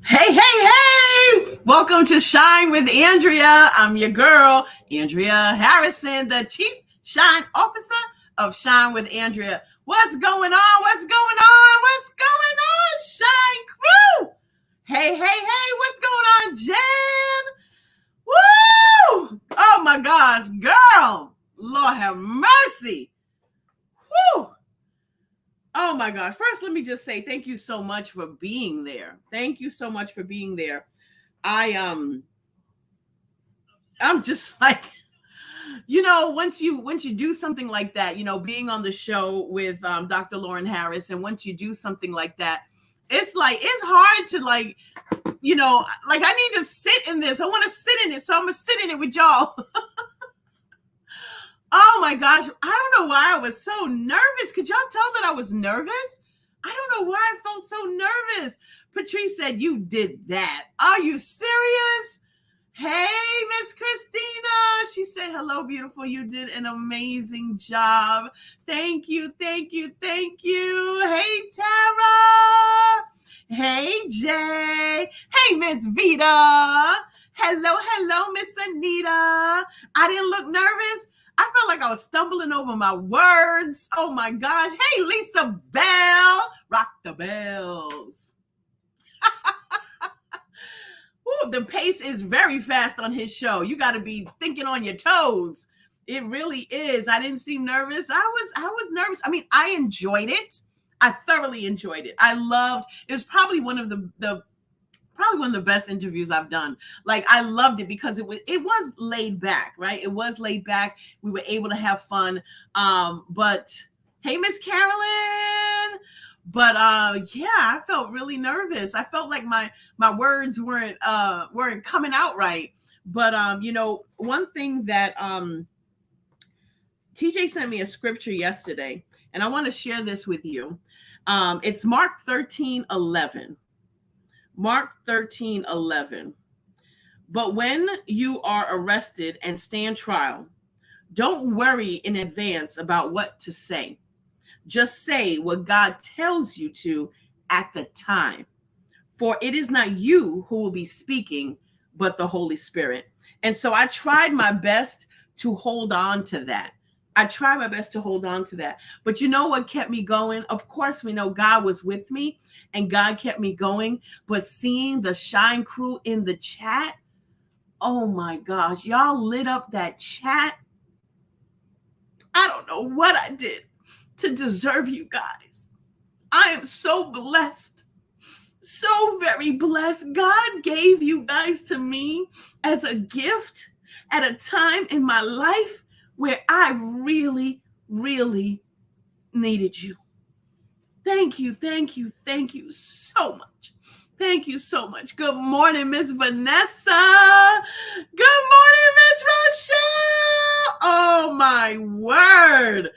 Hey, hey, hey! Welcome to Shine with Andrea. I'm your girl, Andrea Harrison, the Chief Shine Officer of Shine with Andrea. What's going on? What's going on? What's going on, Shine Crew? Hey, hey, hey, what's going on, Jen? Woo! Oh my gosh, girl! Lord have mercy. Woo! Oh my gosh. First, let me just say thank you so much for being there. Thank you so much for being there. I I'm just like, once you do something like that, being on the show with Dr. Lauren Harris, and once you do something like that, it's like it's hard to like I need to sit in this. I want to sit in it, so I'm gonna sit in it with y'all. Oh my gosh, I don't know why I was so nervous. Could y'all tell that I was nervous? I don't know why I felt so nervous. Patrice said, "You did that. Are you serious?" Hey, Miss Christina. She said, "Hello, beautiful. You did an amazing job. Thank you, thank you, thank you." Hey, Tara. Hey, Jay. Hey, Miss Vita. Hello, hello, Miss Anita. I didn't look nervous. I felt like I was stumbling over my words. Oh my gosh. Hey, Lisa Bell. Rock the bells. Ooh, the pace is very fast on his show. You got to be thinking on your toes. It really is. I didn't seem nervous. I was nervous. I mean, I enjoyed it. I thoroughly enjoyed it. I loved. It was probably one of the probably one of the best interviews I've done. Like I loved it because it was laid back, right? It was laid back. We were able to have fun. But hey, Miss Carolyn. But yeah, I felt really nervous. I felt like my words weren't coming out right. But one thing that TJ sent me a scripture yesterday, and I want to share this with you. It's Mark 13:11. Mark 13:11. But when you are arrested and stand trial, don't worry in advance about what to say. Just say what God tells you to at the time. For it is not you who will be speaking, but the Holy Spirit. And so I tried my best to hold on to that. I tried my best to hold on to that. But you know what kept me going? Of course, we know God was with me and God kept me going. But seeing the Shine crew in the chat, oh my gosh, y'all lit up that chat. I don't know what I did to deserve you guys. I am so blessed. So very blessed. God gave you guys to me as a gift at a time in my life where I really, really needed you. Thank you, thank you, thank you so much. Thank you so much. Good morning, Miss Vanessa. Good morning, Miss Rochelle. Oh my word.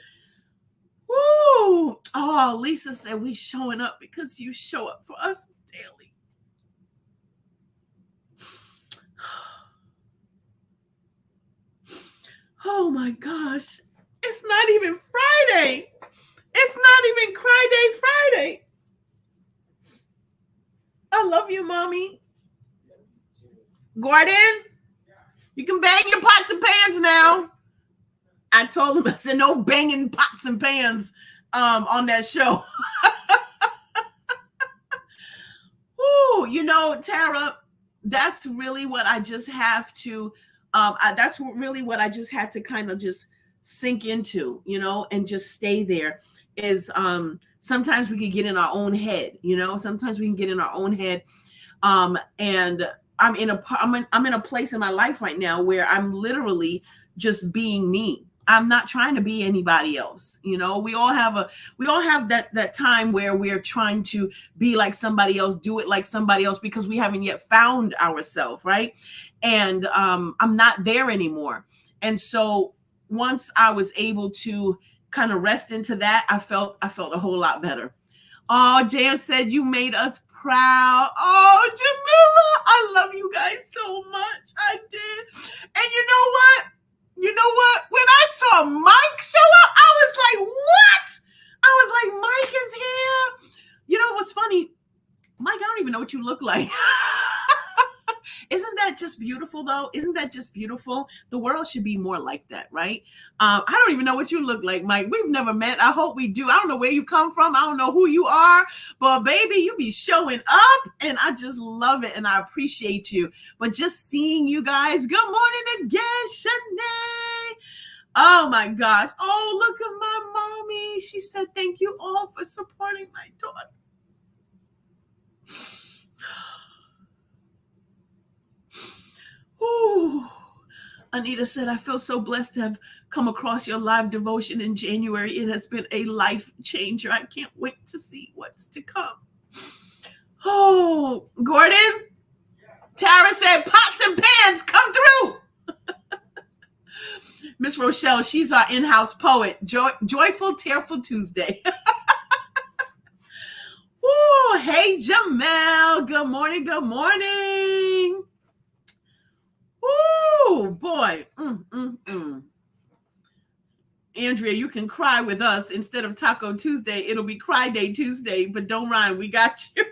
Woo. Oh, Lisa said we showing up because you show up for us daily. Oh my gosh. It's not even Friday. It's not even Cry Day Friday. I love you, Mommy. Gordon, you can bang your pots and pans now. I told him, I said, no banging pots and pans on that show. Ooh, Tara, that's really what I just have to, that's really what I just had to kind of just sink into, and just stay there is sometimes we can get in our own head, sometimes we can get in our own head. And I'm in a place in my life right now where I'm literally just being me. I'm not trying to be anybody else. We all have that time where we're trying to be like somebody else, do it like somebody else because we haven't yet found ourselves, right? And I'm not there anymore. And so once I was able to kind of rest into that, I felt a whole lot better. Oh, Jan said you made us proud. Oh, Jamila, I love you guys so much. I did. And you know what? When I saw Mike show up, I was like, what? I was like, Mike is here. You know what's funny? Mike, I don't even know what you look like. Isn't that just beautiful, though? Isn't that just beautiful? The world should be more like that, right? I don't even know what you look like, Mike. We've never met. I hope we do. I don't know where you come from. I don't know who you are, but baby, you be showing up, and I just love it, and I appreciate you. But just seeing you guys, good morning again, Shanae. Oh my gosh. Oh, look at my mommy. She said, thank you all for supporting my daughter. Ooh. Anita said, I feel so blessed to have come across your live devotion in January. It has been a life changer. I can't wait to see what's to come. Oh, Gordon? Tara said, pots and pans, come through. Miss Rochelle, she's our in-house poet. Joyful, tearful Tuesday. Ooh, hey, Jamel. Good morning, good morning. Ooh, boy. Andrea, you can cry with us. Instead of Taco Tuesday, it'll be Cry Day Tuesday, but don't rhyme. We got you.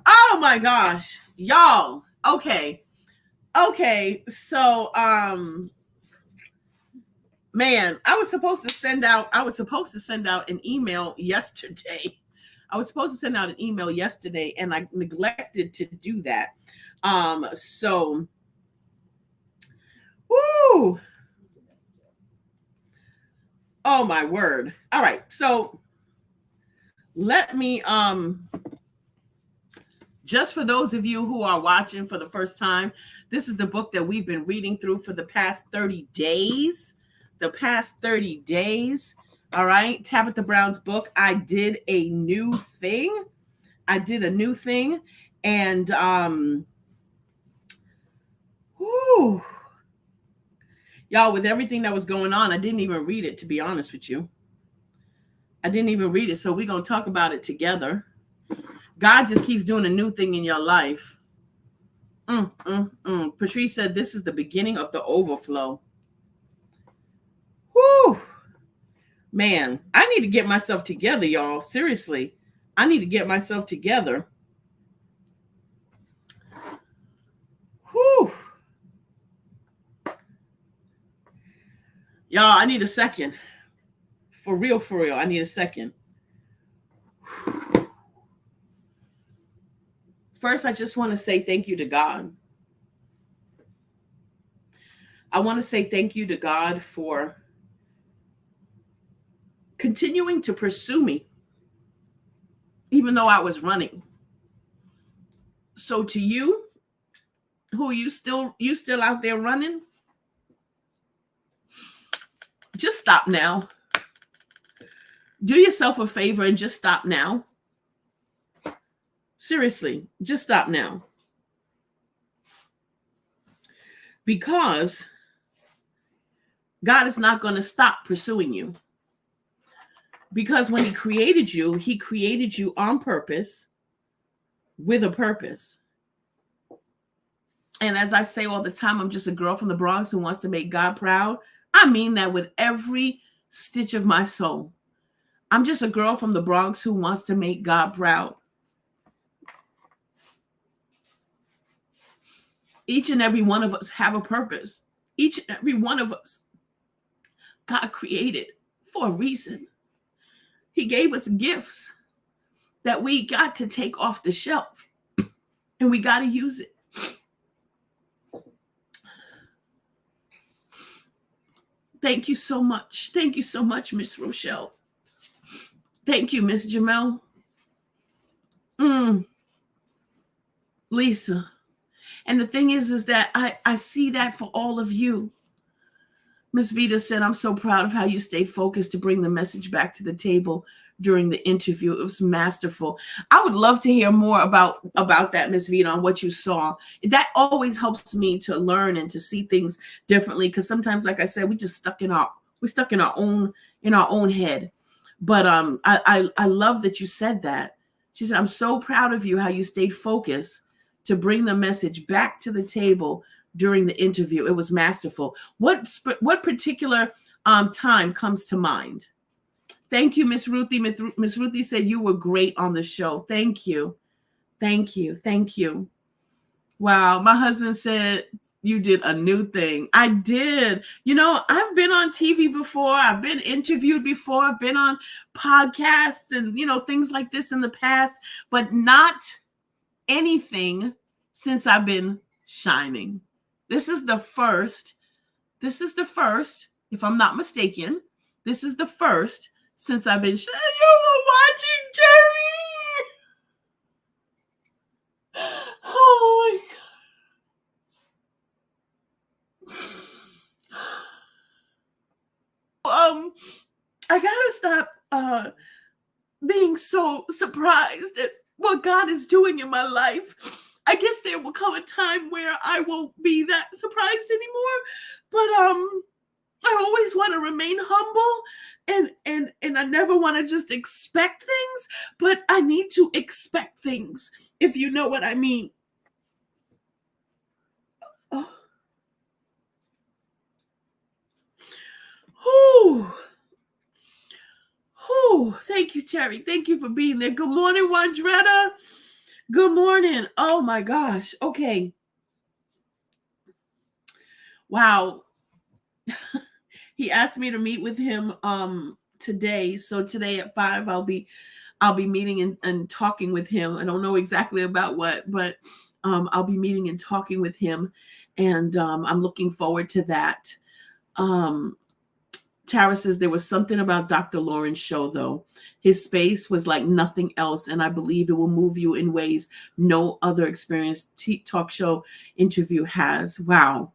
Oh my gosh. Y'all. Okay. So, man, I was supposed to send out an email yesterday. And I neglected to do that. So, woo. Oh my word. All right. So let me, just for those of you who are watching for the first time, this is the book that we've been reading through for the past 30 days. All right. Tabitha Brown's book. I did a new thing. And, whew. Y'all, with everything that was going on, I didn't even read it, to be honest with you. So we're going to talk about it together. God just keeps doing a new thing in your life. Patrice said this is the beginning of the overflow. Whew. Man, I need to get myself together, y'all. Seriously, I need to get myself together. Whew. Y'all, I need a second. For real, I need a second. First, I just want to say thank you to God. I want to say thank you to God for continuing to pursue me, even though I was running. So to you, who you still out there running, just stop now. Do yourself a favor and just stop now. Seriously, just stop now. Because God is not going to stop pursuing you. Because when he created you on purpose, with a purpose. And as I say all the time, I'm just a girl from the Bronx who wants to make God proud. I mean that with every stitch of my soul. I'm just a girl from the Bronx who wants to make God proud. Each and every one of us have a purpose. Each and every one of us, God created for a reason. He gave us gifts that we got to take off the shelf, and we got to use it. Thank you so much. Thank you so much, Miss Rochelle. Thank you, Miss Jamel. Lisa. And the thing is that I see that for all of you. Miss Vita said, I'm so proud of how you stayed focused to bring the message back to the table during the interview. It was masterful. I would love to hear more about that, Miss Vita, on what you saw. That always helps me to learn and to see things differently. Because sometimes, like I said, we're stuck in our own head. But I love that you said that. She said, I'm so proud of you, how you stayed focused to bring the message back to the table during the interview. It was masterful. What particular time comes to mind? Thank you, Miss Ruthie. Miss Ruthie said you were great on the show. Thank you. Thank you. Thank you. Wow. My husband said you did a new thing. I did. You know, I've been on TV before. I've been interviewed before. I've been on podcasts and, you know, things like this in the past, but not anything since I've been shining. This is the first, if I'm not mistaken, this is the first since I've been shining. You were watching, Jerry. Oh my God. I gotta stop being so surprised at what God is doing in my life. I guess there will come a time where I won't be that surprised anymore. But I always want to remain humble and I never want to just expect things, but I need to expect things, if you know what I mean. Oh. Whew. Whew. Thank you, Terry. Thank you for being there. Good morning, Wandretta. Good morning. Oh my gosh. Okay. Wow. He asked me to meet with him today. So today at 5, I'll be meeting and talking with him. I don't know exactly about what, but I'll be meeting and talking with him, and I'm looking forward to that. Tara says there was something about Dr. Lauren's show, though. His space was like nothing else, and I believe it will move you in ways no other experienced talk show interview has. Wow.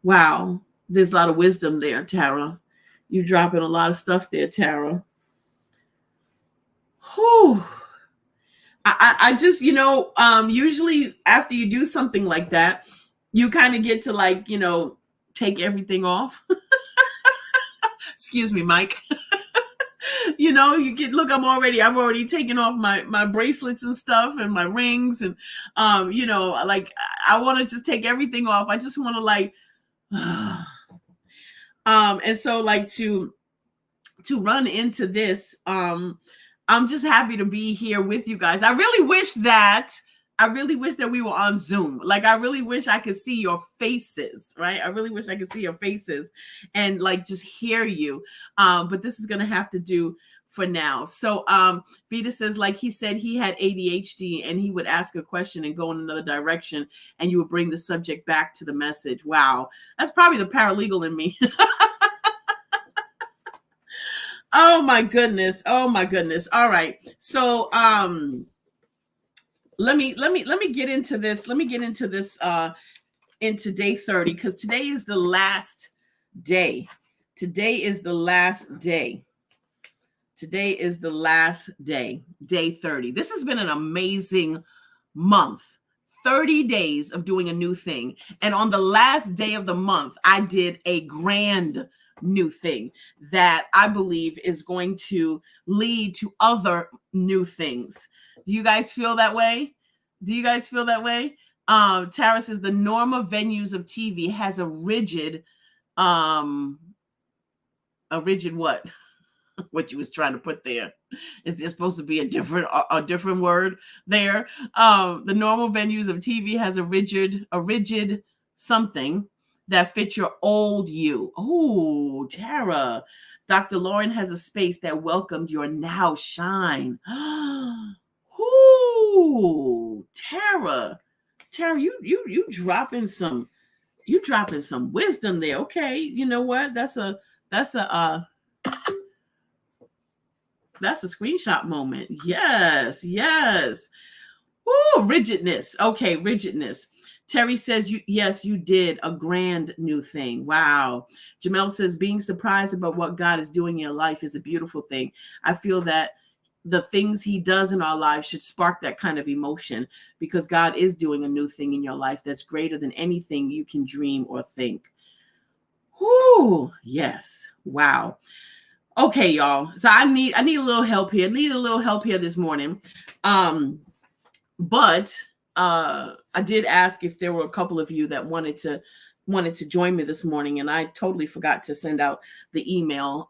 Wow. There's a lot of wisdom there, Tara. You're dropping a lot of stuff there, Tara. Whew. I just, you know, usually after you do something like that, you kind of get to, like, you know, take everything off. Excuse me, Mike. You know, you get, look, I've already taken off my bracelets and stuff and my rings. And, you know, like, I want to just take everything off. I just want to, like, and so, like, to run into this, I'm just happy to be here with you guys. I really wish that we were on Zoom. Like, I really wish I could see your faces, right? I really wish I could see your faces and, like, just hear you. But this is going to have to do for now. So Vita says, like, he said he had ADHD and he would ask a question and go in another direction and you would bring the subject back to the message. Wow. That's probably the paralegal in me. Oh my goodness. Oh my goodness. All right. So let me get into this. Let me get into this into day 30, because today is the last day. Today is the last day. Today is the last day, day 30. This has been an amazing month. 30 days of doing a new thing. And on the last day of the month, I did a grand new thing that I believe is going to lead to other new things. Do you guys feel that way? Do you guys feel that way? Tara says the normal venues of TV has a rigid what? What you was trying to put there. Is there supposed to be a different word there? The normal venues of TV has a rigid something that fits your old you. Oh, Tara. Dr. Lauren has a space that welcomed your now shine. Ooh, Tara. Tara, you dropping some wisdom there. Okay, you know what? That's a screenshot moment. Yes. Ooh, rigidness. Okay, rigidness. Terry says, yes, you did a grand new thing. Wow. Jamel says, being surprised about what God is doing in your life is a beautiful thing. I feel that the things he does in our lives should spark that kind of emotion, because God is doing a new thing in your life that's greater than anything you can dream or think. Whoo, yes. Wow. Okay, y'all. So I need a little help here. This morning. But I did ask if there were a couple of you that wanted to join me this morning, and I totally forgot to send out the email.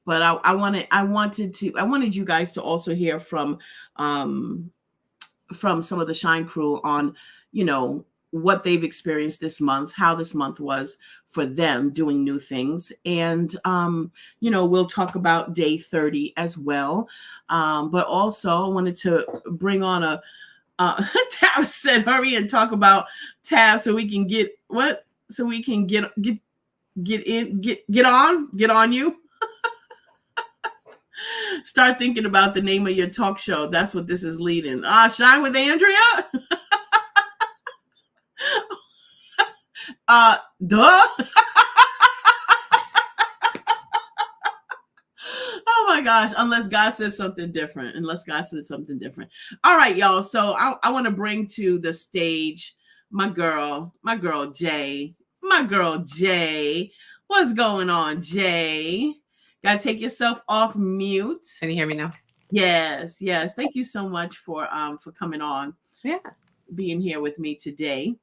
But I wanted you guys to also hear from some of the Shine crew on, what they've experienced this month, how this month was for them doing new things. And, we'll talk about day 30 as well. But also I wanted to bring on Tara said, hurry and talk about Tab so we can get what? So we can get on you. Start thinking about the name of your talk show. That's what this is leading. Shine with Andrea. Duh. Oh my gosh, unless God says something different. All right, y'all. So I want to bring to the stage my girl Jay. What's going on, Jay? Gotta take yourself off mute. Can you hear me now? Yes. Thank you so much for coming on. Yeah. Being here with me today.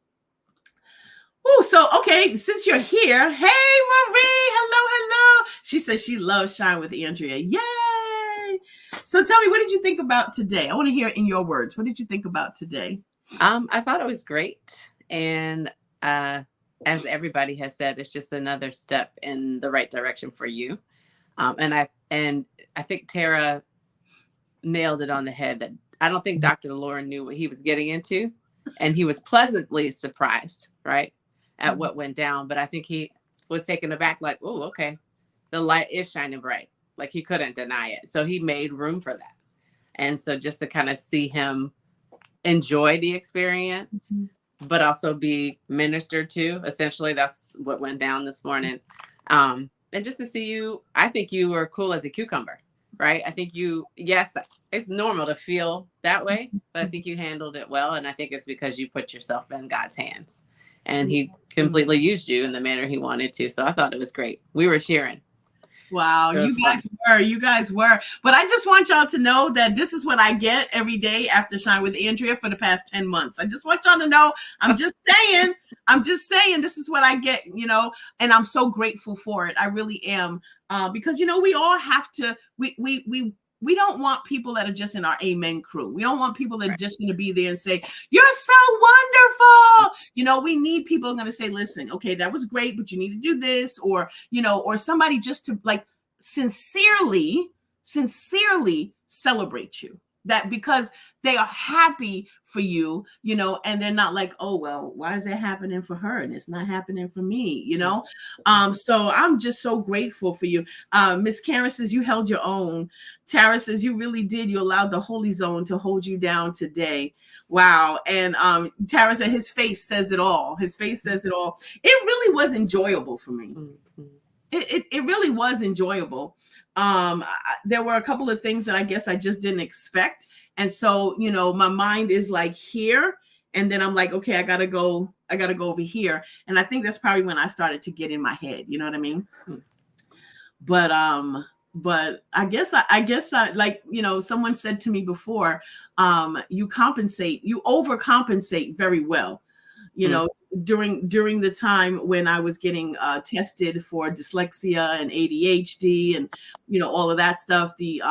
Oh, so okay, since you're here, hey Marie, hello. She says she loves Shine with Andrea. Yay! So tell me, what did you think about today? I want to hear it in your words. What did you think about today? I thought it was great. And as everybody has said, it's just another step in the right direction for you. And I think Tara nailed it on the head that I don't think Dr. Lauren knew what he was getting into, and he was pleasantly surprised, right, at what went down. But I think he was taken aback, like, oh, okay, the light is shining bright. Like, he couldn't deny it. So he made room for that. And so just to kind of see him enjoy the experience, but also be ministered to, essentially, that's what went down this morning. And just to see you, I think you were cool as a cucumber, right? I think yes, it's normal to feel that way, but I think you handled it well. And I think it's because you put yourself in God's hands and he completely used you in the manner he wanted to. So I thought it was great. We were cheering. Wow, you guys were. But I just want y'all to know that this is what I get every day after Shine with Andrea for the past 10 months. I just want y'all to know, I'm just saying, this is what I get, and I'm so grateful for it. I really am. Because, we all have to, we don't want people that are just in our amen crew. We don't want people that are just going to be there and say, you're so wonderful. We need people going to say, listen, okay, that was great, but you need to do this, or somebody just to like sincerely celebrate you, that because they are happy for you, and they're not like, oh, well, why is that happening for her and it's not happening for me, so I'm just so grateful for you. Miss Karen says you held your own. Tara says you really did. You allowed the Holy Zone to hold you down today. Wow. And Tara said his face says it all. It really was enjoyable for me. It really was enjoyable. There were a couple of things that I guess I just didn't expect. And so, my mind is like here, and then I'm like, okay, I gotta go over here. And I think that's probably when I started to get in my head, you know what I mean? But I guess I like, someone said to me before, you overcompensate very well, during the time when I was getting tested for dyslexia and ADHD and all of that stuff. The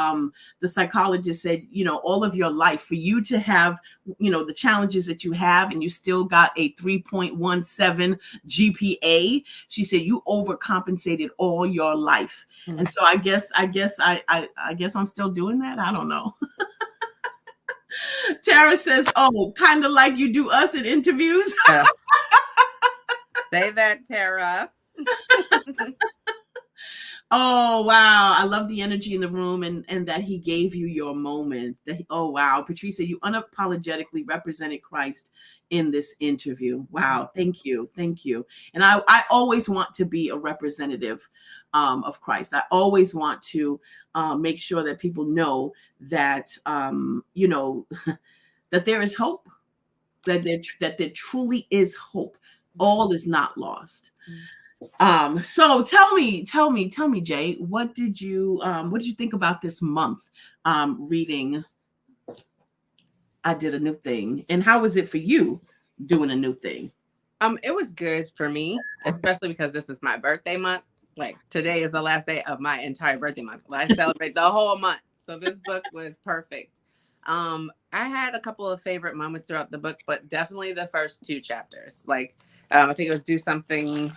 psychologist said, all of your life, for you to have the challenges that you have, and you still got a 3.17 GPA, she said you overcompensated all your life. And so I guess I'm still doing that. I don't know. Tara says, oh, kind of like you do us in interviews. Say that, Tara. Oh, wow. I love the energy in the room and that he gave you your moment. Oh, wow. Patricia, you unapologetically represented Christ in this interview. Wow. Thank you. And I always want to be a representative of Christ. I always want to make sure that people know that, that there is hope, that there truly is hope. All is not lost. So tell me, Jay, what did you think about this month reading I Did a New Thing, and how was it for you doing a new thing? It was good for me, especially because this is my birthday month. like today is the last day of my entire birthday month. I celebrate the whole month. So this book was perfect. I had a couple of favorite moments throughout the book, but definitely the first 2 chapters. Like, I think it was do something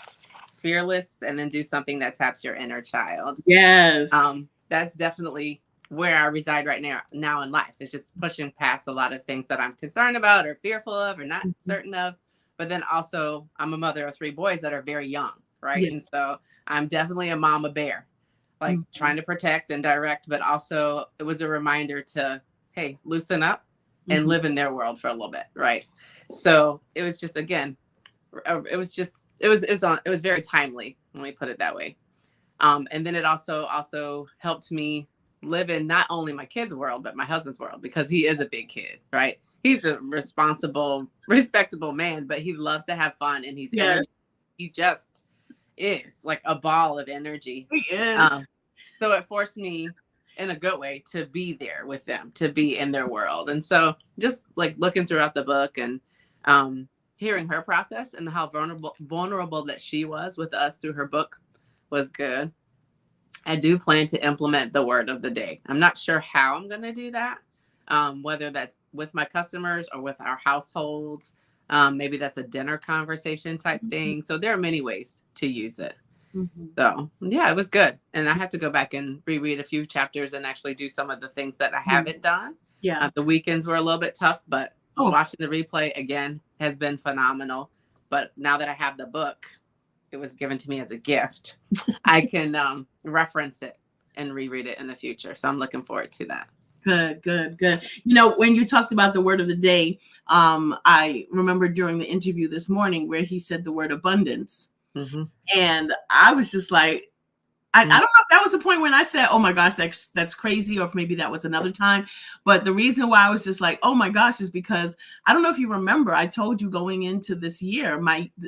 fearless and then do something that taps your inner child. Yes. That's definitely where I reside right now in life. It's just pushing past a lot of things that I'm concerned about or fearful of or not certain of. But then also I'm a mother of 3 boys that are very young, right? Yeah. And so I'm definitely a mama bear, like trying to protect and direct, but also it was a reminder to, hey, loosen up and live in their world for a little bit, right? So it was just, again, it was very timely, let me put it that way. And then it also helped me live in not only my kids' world, but my husband's world, because he is a big kid, right? He's a responsible, respectable man, but he loves to have fun, and he just is like a ball of energy. He is. So it forced me in a good way to be there with them, to be in their world. And so just like looking throughout the book and hearing her process and how vulnerable that she was with us through her book was good. I do plan to implement the word of the day. I'm not sure how I'm going to do that, whether that's with my customers or with our households. Maybe that's a dinner conversation type thing. So there are many ways to use it. So yeah, it was good. And I have to go back and reread a few chapters and actually do some of the things that I haven't done. Yeah. The weekends were a little bit tough, but watching the replay again has been phenomenal. But now that I have the book, it was given to me as a gift. I can reference it and reread it in the future. So I'm looking forward to that. Good. You know, when you talked about the word of the day, I remember during the interview this morning where he said the word abundance. And I was just like, I don't know if that was the point when I said, oh my gosh, that's crazy, or if maybe that was another time. But the reason why I was just like, oh my gosh, is because I don't know if you remember, I told you going into this year,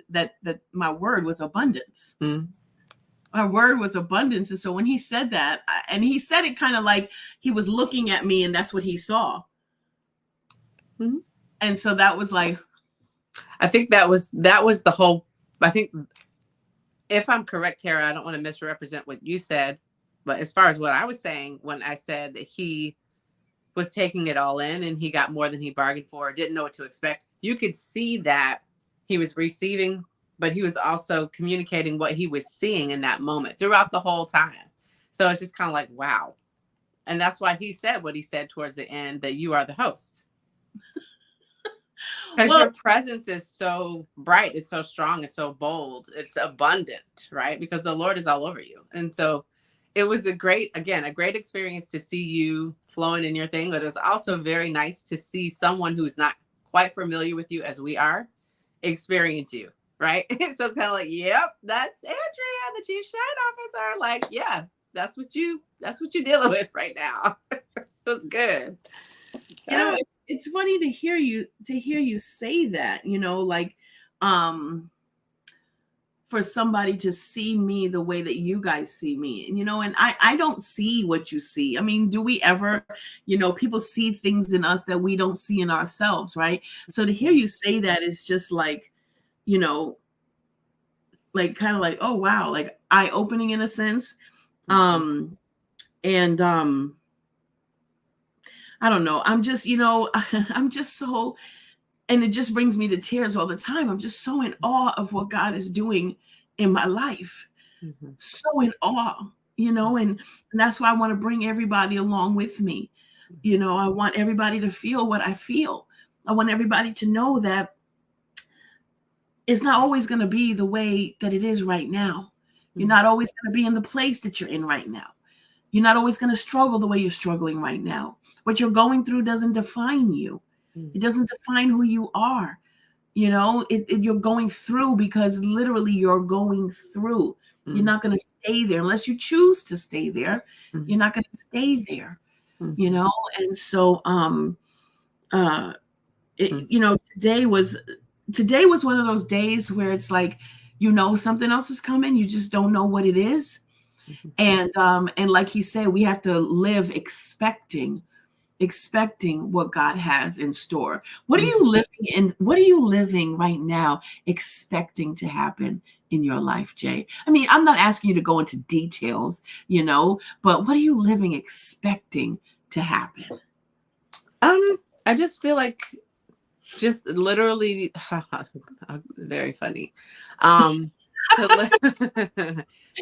that my word was abundance. My word was abundance. And so when he said that, and he said it kind of like he was looking at me and that's what he saw. And so that was like, I think that was the whole, I think, if I'm correct, Tara, I don't want to misrepresent what you said, but as far as what I was saying, when I said that he was taking it all in and he got more than he bargained for, didn't know what to expect, you could see that he was receiving, but he was also communicating what he was seeing in that moment throughout the whole time. So it's just kind of like, wow. And that's why he said what he said towards the end, that you are the host. Because your presence is so bright, it's so strong, it's so bold, it's abundant, right? Because the Lord is all over you. And so it was a great experience to see you flowing in your thing, but it was also very nice to see someone who's not quite familiar with you as we are experience you, right? So it's kind of like, yep, that's Andrea, the Chief Shine Officer. Like, yeah, that's what you're dealing with right now. It was good. You know, it's funny to hear you say that, you know, like, for somebody to see me the way that you guys see me, you know, and I don't see what you see. I mean, do we ever, you know, people see things in us that we don't see in ourselves, right? So to hear you say that is just like, you know, like kind of like, oh wow, like eye-opening in a sense. I don't know. I'm just, you know, I'm just so, and it just brings me to tears all the time. I'm just so in awe of what God is doing in my life. So in awe, you know, and that's why I want to bring everybody along with me. You know, I want everybody to feel what I feel. I want everybody to know that it's not always going to be the way that it is right now. You're not always going to be in the place that you're in right now. You're not always going to struggle the way you're struggling right now. What you're going through doesn't define you. It doesn't define who you are. You know, you're going through because literally you're going through. You're not going to stay there unless you choose to stay there. You're not going to stay there, you know? And so, you know, today was one of those days where it's like, you know, something else is coming. You just don't know what it is. And like he said, we have to live expecting what God has in store. What are you living in? What are you living right now expecting to happen in your life, Jay? I mean, I'm not asking you to go into details, but what are you living expecting to happen? I just feel like just literally very funny. To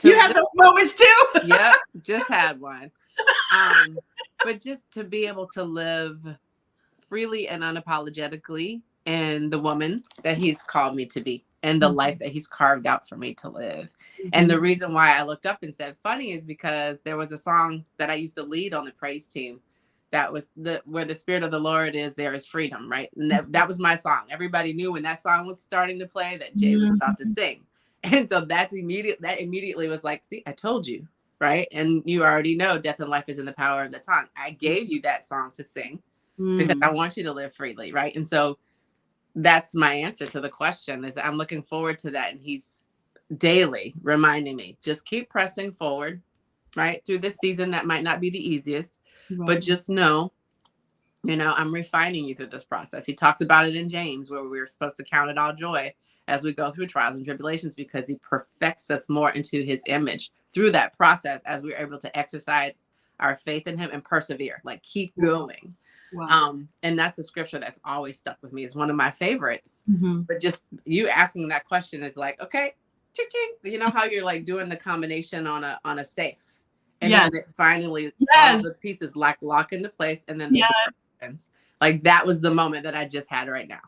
You have those moments too? Yep, just had one. But just to be able to live freely and unapologetically in the woman that he's called me to be and the life that he's carved out for me to live. And the reason why I looked up and said funny is because there was a song that I used to lead on the praise team. That was where the Spirit of the Lord is, there is freedom, right? And that was my song. Everybody knew when that song was starting to play that Jay was about to sing. And so that immediately was like, see, I told you, right? And you already know death and life is in the power of the tongue. I gave you that song to sing because I want you to live freely, right? And so that's my answer to the question, is that I'm looking forward to that. And he's daily reminding me, just keep pressing forward, right? Through this season that might not be the easiest, but just know, I'm refining you through this process. He talks about it in James, where we're supposed to count it all joy as we go through trials and tribulations, because he perfects us more into his image through that process as we're able to exercise our faith in him and persevere, like keep going. Wow. And that's a scripture that's always stuck with me. It's one of my favorites. But just you asking that question is like, okay, ching, you know how you're like doing the combination on a safe. And then it finally all the pieces lock into place, and then like that was the moment that I just had right now.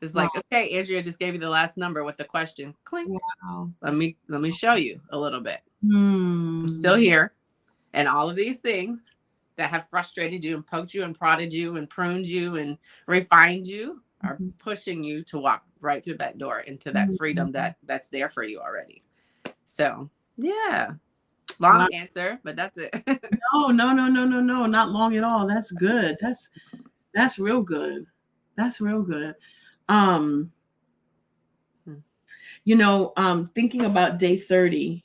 It's like, okay, Andrea just gave you the last number with the question. Clink. Wow. Let me show you a little bit. I'm still here, and all of these things that have frustrated you and poked you and prodded you and pruned you and refined you are pushing you to walk right through that door into that freedom that's there for you already. So yeah. Long answer, but that's it. No, not long at all. That's good. That's real good. That's real good. Thinking about day 30,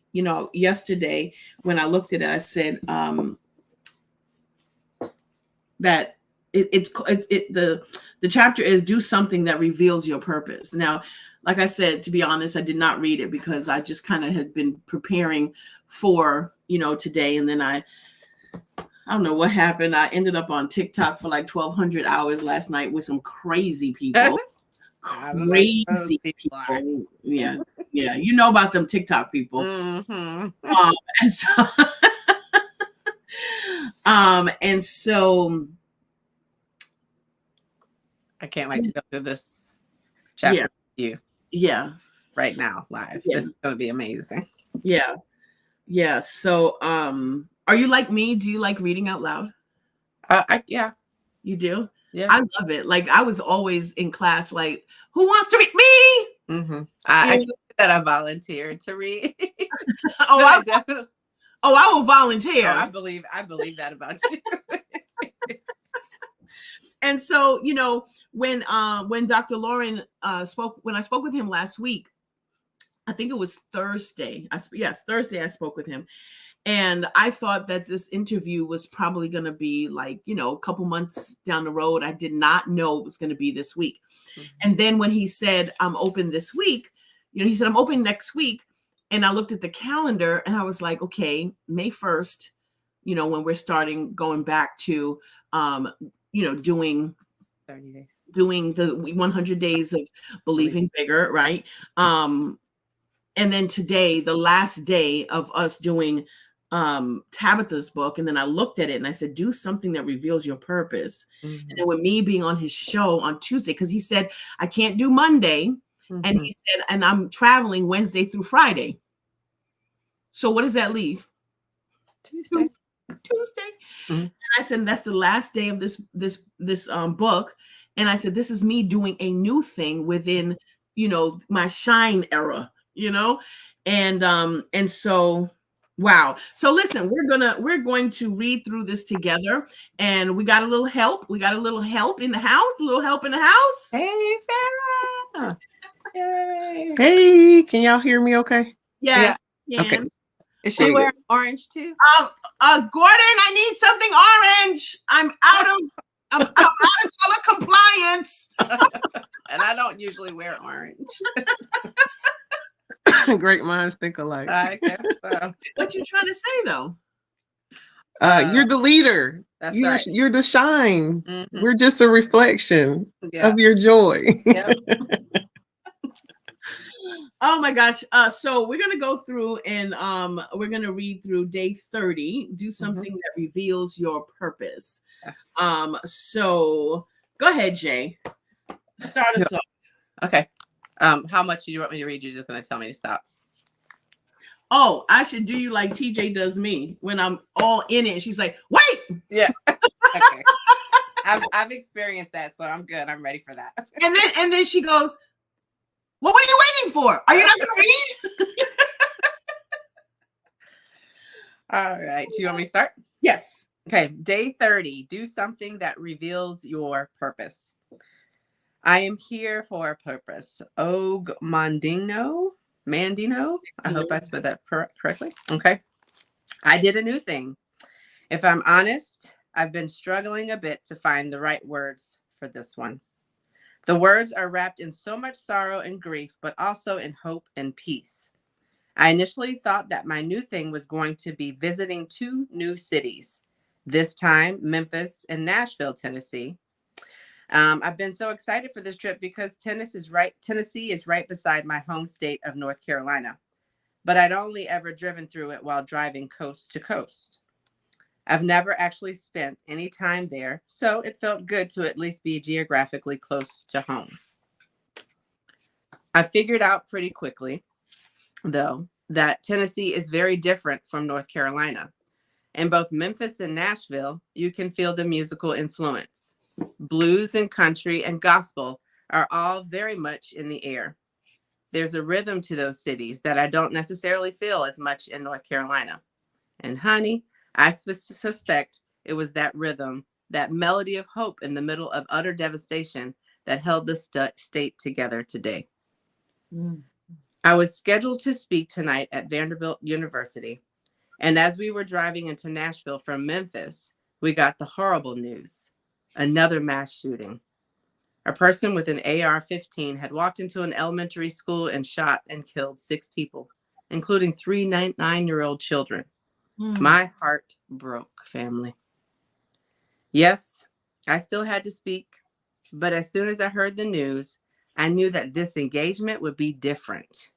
yesterday when I looked at it, I said that the chapter is do something that reveals your purpose. Now, like I said, to be honest, I did not read it because I just kind of had been preparing for, today. And then I don't know what happened. I ended up on TikTok for like 1,200 hours last night with some crazy people. Crazy people. Yeah. You know about them TikTok people. And so I can't wait to go through this chapter with you. Yeah. Right now, live. This is going to be amazing. Yeah. Yeah. So, are you like me? Do you like reading out loud? Yeah. You do? Yeah. I love it. Like I was always in class, like, who wants to read me? I that I volunteered to read. I will volunteer. I believe that about you. And so, when Dr. Lauren spoke, when I spoke with him last week, I think it was Thursday. Thursday I spoke with him. And I thought that this interview was probably going to be like, a couple months down the road. I did not know it was going to be this week. And then when he said, I'm open this week, he said, I'm open next week. And I looked at the calendar and I was like, okay, May 1st, when we're going back to, doing 30 days, doing the 100 days of believing bigger. Right. And then today, the last day of us doing Tabitha's book. And then I looked at it and I said, do something that reveals your purpose. And then with me being on his show on Tuesday, because he said, I can't do Monday. And he said, and I'm traveling Wednesday through Friday. So what does that leave? Tuesday. And I said, that's the last day of this book. And I said, this is me doing a new thing within, my shine era, and so, wow. So listen, we're going to read through this together, and we got a little help. We got a little help in the house. Hey, Farrah. Yay. Hey, can y'all hear me okay? Yes. Yeah. Okay. Is she wearing orange too? Gordon, I need something orange. I'm out of color compliance. And I don't usually wear orange. Great minds think alike. I guess so. What you trying to say though? You're the leader. That's right. You're the shine. Mhm. We're just a reflection Yeah. of your joy. Yep. Oh my gosh. So we're gonna go through and we're gonna read through day 30. Do something that reveals your purpose. Yes. So go ahead, Jay. Start us off. Okay. How much do you want me to read? You're just gonna tell me to stop. Oh, I should do you like TJ does me when I'm all in it. She's like, wait. Yeah. Okay. I've experienced that, so I'm good. I'm ready for that. And then she goes, well, what are you waiting for? Are you not gonna read? All right. Do you want me to start? Yes. Okay. Day 30. Do something that reveals your purpose. I am here for a purpose. Og Mandino. I hope I said that correctly. Okay. I did a new thing. If I'm honest, I've been struggling a bit to find the right words for this one. The words are wrapped in so much sorrow and grief, but also in hope and peace. I initially thought that my new thing was going to be visiting 2 new cities, this time Memphis and Nashville, Tennessee. I've been so excited for this trip because Tennessee is right beside my home state of North Carolina, but I'd only ever driven through it while driving coast to coast. I've never actually spent any time there, so it felt good to at least be geographically close to home. I figured out pretty quickly, though, that Tennessee is very different from North Carolina. In both Memphis and Nashville, you can feel the musical influence. Blues and country and gospel are all very much in the air. There's a rhythm to those cities that I don't necessarily feel as much in North Carolina. And honey, I suspect it was that rhythm, that melody of hope in the middle of utter devastation that held the state together today. I was scheduled to speak tonight at Vanderbilt University. And as we were driving into Nashville from Memphis, we got the horrible news. Another mass shooting. A person with an AR-15 had walked into an elementary school and shot and killed 6 people, including 3 9-year-old children. My heart broke, family. Yes, I still had to speak, but as soon as I heard the news, I knew that this engagement would be different.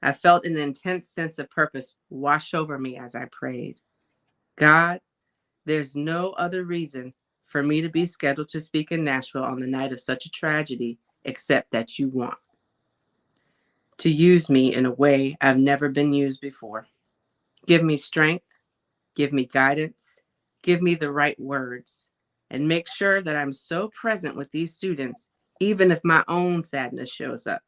I felt an intense sense of purpose wash over me as I prayed. God, there's no other reason for me to be scheduled to speak in Nashville on the night of such a tragedy except that you want to use me in a way I've never been used before. Give me strength. Give me guidance, give me the right words, and make sure that I'm so present with these students, even if my own sadness shows up.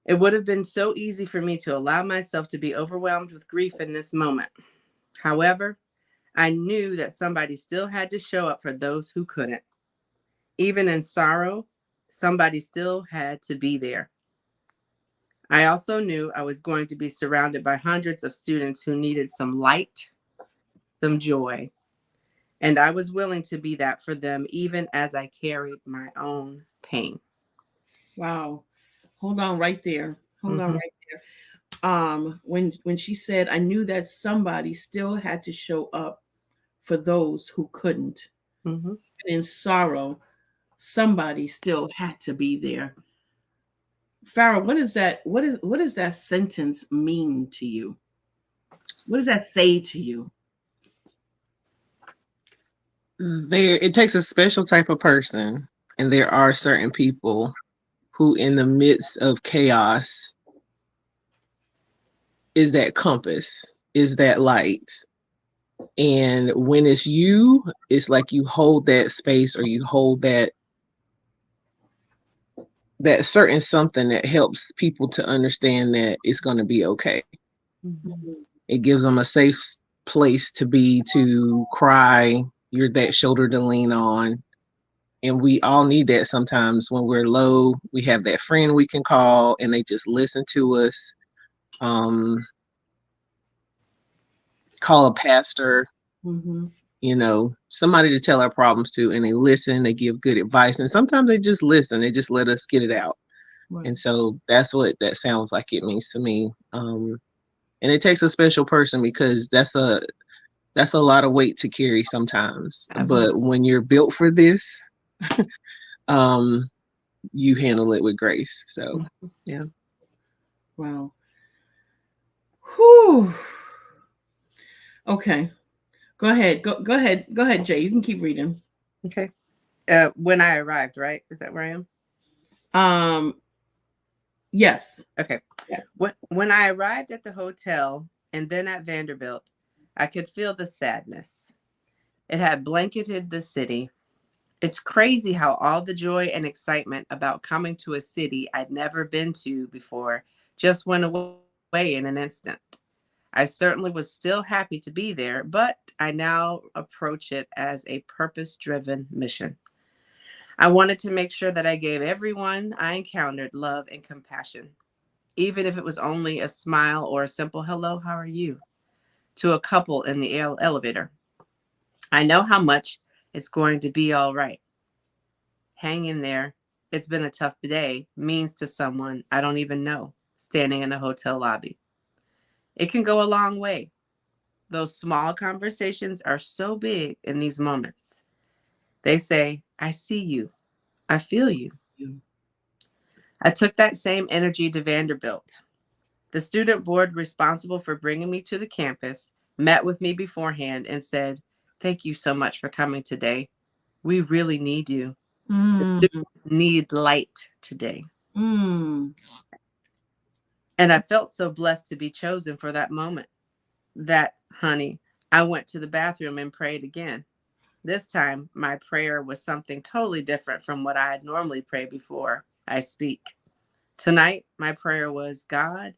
It would have been so easy for me to allow myself to be overwhelmed with grief in this moment. However, I knew that somebody still had to show up for those who couldn't. Even in sorrow, somebody still had to be there. I also knew I was going to be surrounded by hundreds of students who needed some light, some joy, and I was willing to be that for them even as I carried my own pain. Wow. Hold on right there. Hold on right there. When she said, I knew that somebody still had to show up for those who couldn't. And in sorrow, somebody still had to be there. Farrah, what does that sentence mean to you? What does that say to you? It takes a special type of person, and there are certain people who in the midst of chaos is that compass, is that light. And when it's you, it's like you hold that space, or you hold that certain something that helps people to understand that it's going to be okay. It gives them a safe place to be, to cry. You're that shoulder to lean on. And we all need that sometimes when we're low. We have that friend we can call and they just listen to us. Call a pastor, somebody to tell our problems to, and they listen, they give good advice. And sometimes they just listen, they just let us get it out. Right. And so that's what that sounds like it means to me. And it takes a special person, because that's a lot of weight to carry sometimes. Absolutely. But when you're built for this, you handle it with grace. So yeah. Wow. Whew. Okay. Go ahead. Go ahead. Go ahead, Jay. You can keep reading. Okay. When I arrived, right? Is that where I am? Yes. Okay. Yes. When I arrived at the hotel and then at Vanderbilt, I could feel the sadness. It had blanketed the city. It's crazy how all the joy and excitement about coming to a city I'd never been to before just went away in an instant. I certainly was still happy to be there, but I now approach it as a purpose-driven mission. I wanted to make sure that I gave everyone I encountered love and compassion, even if it was only a smile or a simple hello, how are you, to a couple in the elevator. I know how much it's going to be all right. Hang in there. It's been a tough day means to someone I don't even know standing in a hotel lobby. It can go a long way. Those small conversations are so big in these moments. They say, I see you. I feel you. I took that same energy to Vanderbilt. The student board responsible for bringing me to the campus met with me beforehand and said, thank you so much for coming today. We really need you. The students need light today. And I felt so blessed to be chosen for that moment that, honey, I went to the bathroom and prayed again. This time, my prayer was something totally different from what I had normally prayed before I speak. Tonight, my prayer was, God,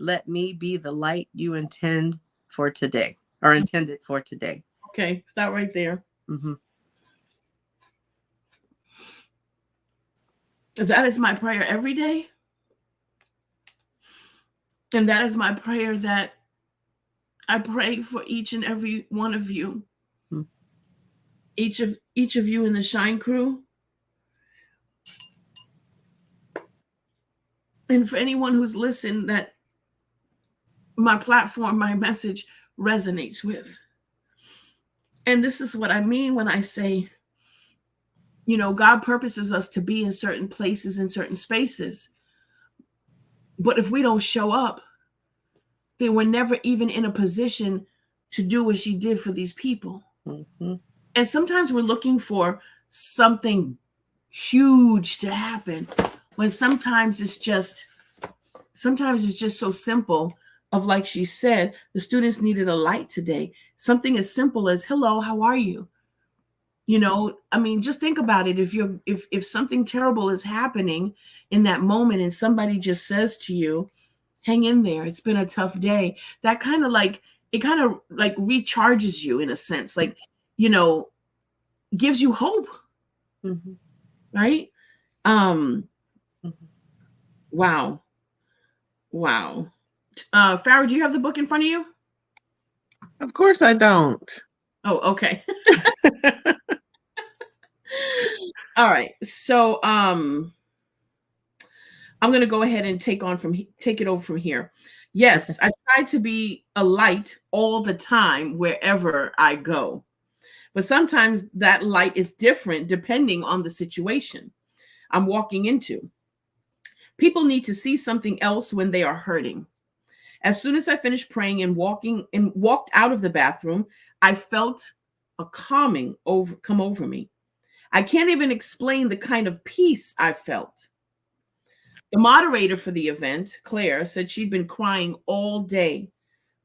let me be the light you intend for today, or intended for today. Okay, stop right there. Mm-hmm. That is my prayer every day. And that is my prayer that I pray for each and every one of you. Mm-hmm. Each of you in the Shine Crew. And for anyone who's listened that my platform, my message resonates with. And this is what I mean when I say, you know, God purposes us to be in certain places, in certain spaces. But if we don't show up, then we're never even in a position to do what she did for these people. Mm-hmm. And sometimes we're looking for something huge to happen, when sometimes it's just so simple of, like she said, the students needed a light today. Something as simple as, hello, how are you? You know, I mean, just think about it. If something terrible is happening in that moment and somebody just says to you, hang in there, it's been a tough day, that kind of like recharges you in a sense, like, you know, gives you hope. Mm-hmm. Right? Mm-hmm. Wow. Farrah, do you have the book in front of you? Of course I don't. Oh, okay. All right. So I'm going to go ahead and take it over from here. Yes, I try to be a light all the time wherever I go. But sometimes that light is different depending on the situation I'm walking into. People need to see something else when they are hurting. As soon as I finished praying and walked out of the bathroom, I felt a calming come over me. I can't even explain the kind of peace I felt. The moderator for the event, Claire, said she'd been crying all day,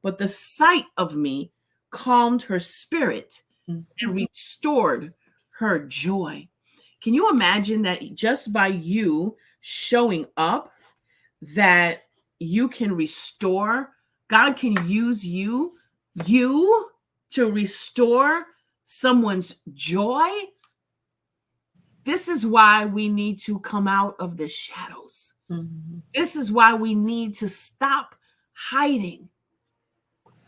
but the sight of me calmed her spirit and restored her joy. Can you imagine that just by you showing up, that you can restore, God can use you to restore someone's joy? This is why we need to come out of the shadows. Mm-hmm. This is why we need to stop hiding.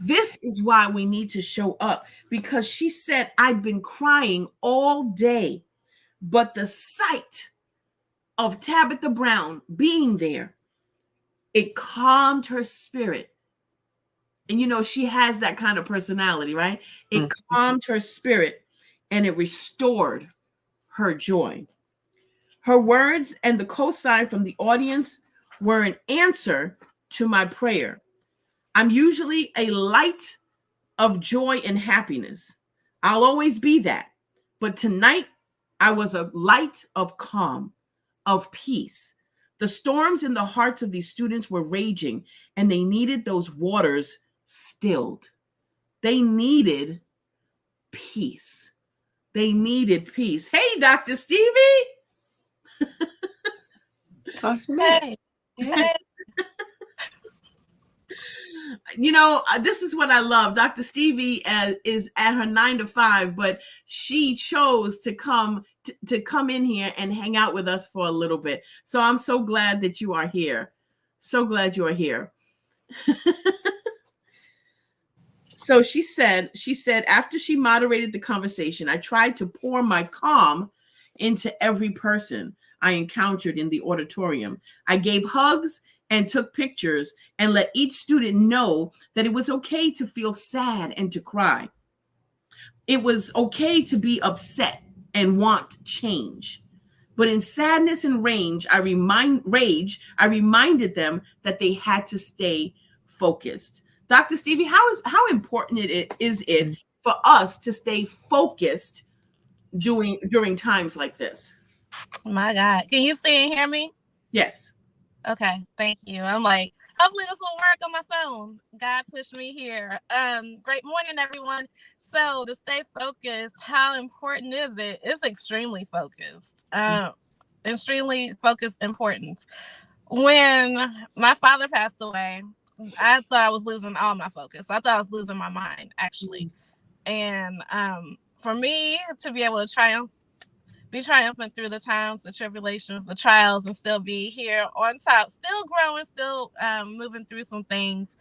This is why we need to show up, because she said, I've been crying all day, but the sight of Tabitha Brown being there, it calmed her spirit. And you know, she has that kind of personality, right? It calmed her spirit and it restored her joy. Her words and the cosign from the audience were an answer to my prayer. I'm usually a light of joy and happiness. I'll always be that. But tonight, I was a light of calm, of peace. The storms in the hearts of these students were raging, and they needed those waters stilled. They needed peace. They needed peace. Hey, Dr. Stevie. Hey. Hey. You know, this is what I love. Dr. Stevie is at her 9 to 5, but she chose to come in here and hang out with us for a little bit. So I'm so glad that you are here. So glad you are here. So she said, after she moderated the conversation, I tried to pour my calm into every person I encountered in the auditorium. I gave hugs and took pictures and let each student know that it was okay to feel sad and to cry. It was okay to be upset and want change. But in sadness and rage, I reminded them that they had to stay focused. Dr. Stevie, how important is it for us to stay focused during times like this? My God. Can you see and hear me? Yes. Okay, thank you. I'm like, hopefully this will work on my phone. God pushed me here. Great morning, everyone. So to stay focused, how important is it? It's extremely focused. Extremely focused importance. When my father passed away, I thought I was losing all my focus. I thought I was losing my mind, actually. And for me to be able to be triumphant through the times, the tribulations, the trials, and still be here on top, still growing, still moving through some things.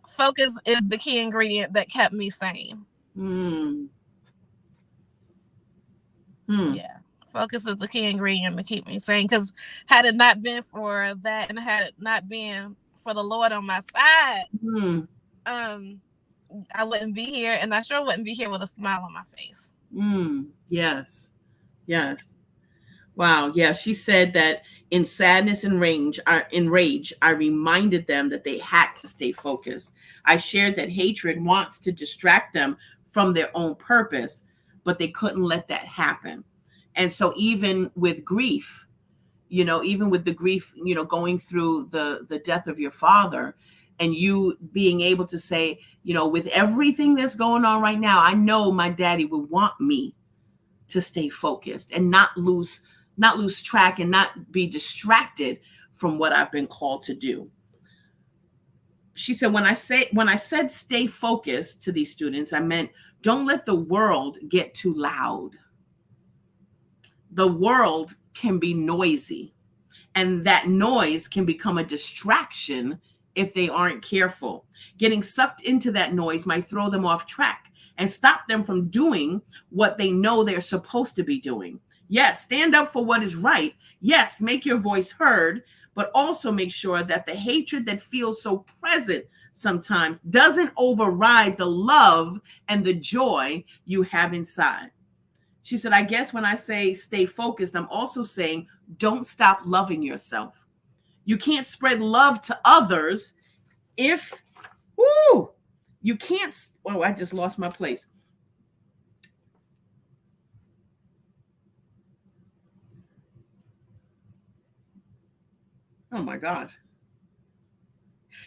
Focus is the key ingredient that kept me sane. Yeah, focus is the key ingredient to keep me sane. Because had it not been for that, and had it not been for the Lord on my side, I wouldn't be here, and I sure wouldn't be here with a smile on my face. Yes. Wow. Yeah. She said that in sadness and rage, I reminded them that they had to stay focused. I shared that hatred wants to distract them from their own purpose, but they couldn't let that happen. And so even with grief, even with the grief, going through the death of your father, and you being able to say, with everything that's going on right now, I know my daddy would want me to stay focused and not lose track and not be distracted from what I've been called to do. She said, when I said stay focused to these students, I meant don't let the world get too loud. The world can be noisy, and that noise can become a distraction if they aren't careful. Getting sucked into that noise might throw them off track and stop them from doing what they know they're supposed to be doing. Yes, stand up for what is right. Yes, make your voice heard, but also make sure that the hatred that feels so present sometimes doesn't override the love and the joy you have inside. She said, I guess when I say stay focused, I'm also saying don't stop loving yourself. You can't spread love to others if, you can't. Oh, I just lost my place. Oh my God.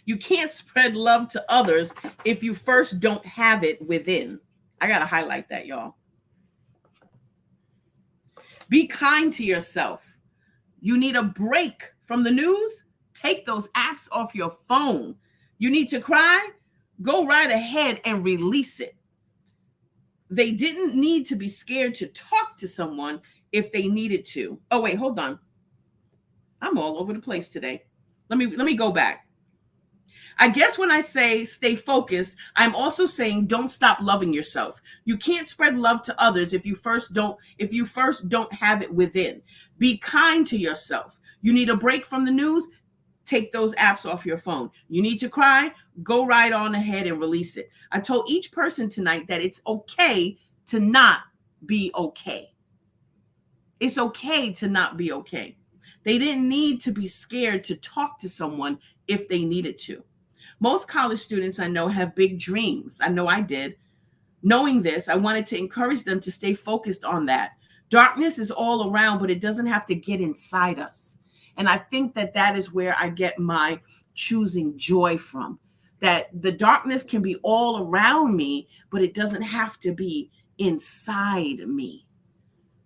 You can't spread love to others if you first don't have it within. I got to highlight that, y'all. Be kind to yourself. You need a break from the news? Take those apps off your phone. You need to cry? Go right ahead and release it. They didn't need to be scared to talk to someone if they needed to. Oh, wait, hold on. I'm all over the place today. Let me go back. I guess when I say stay focused, I'm also saying don't stop loving yourself. You can't spread love to others if you first don't have it within. Be kind to yourself. You need a break from the news? Take those apps off your phone. You need to cry? Go right on ahead and release it. I told each person tonight that it's okay to not be okay. It's okay to not be okay. They didn't need to be scared to talk to someone if they needed to. Most college students I know have big dreams. I know I did. Knowing this, I wanted to encourage them to stay focused on that. Darkness is all around, but it doesn't have to get inside us. And I think that that is where I get my choosing joy from. That the darkness can be all around me, but it doesn't have to be inside me,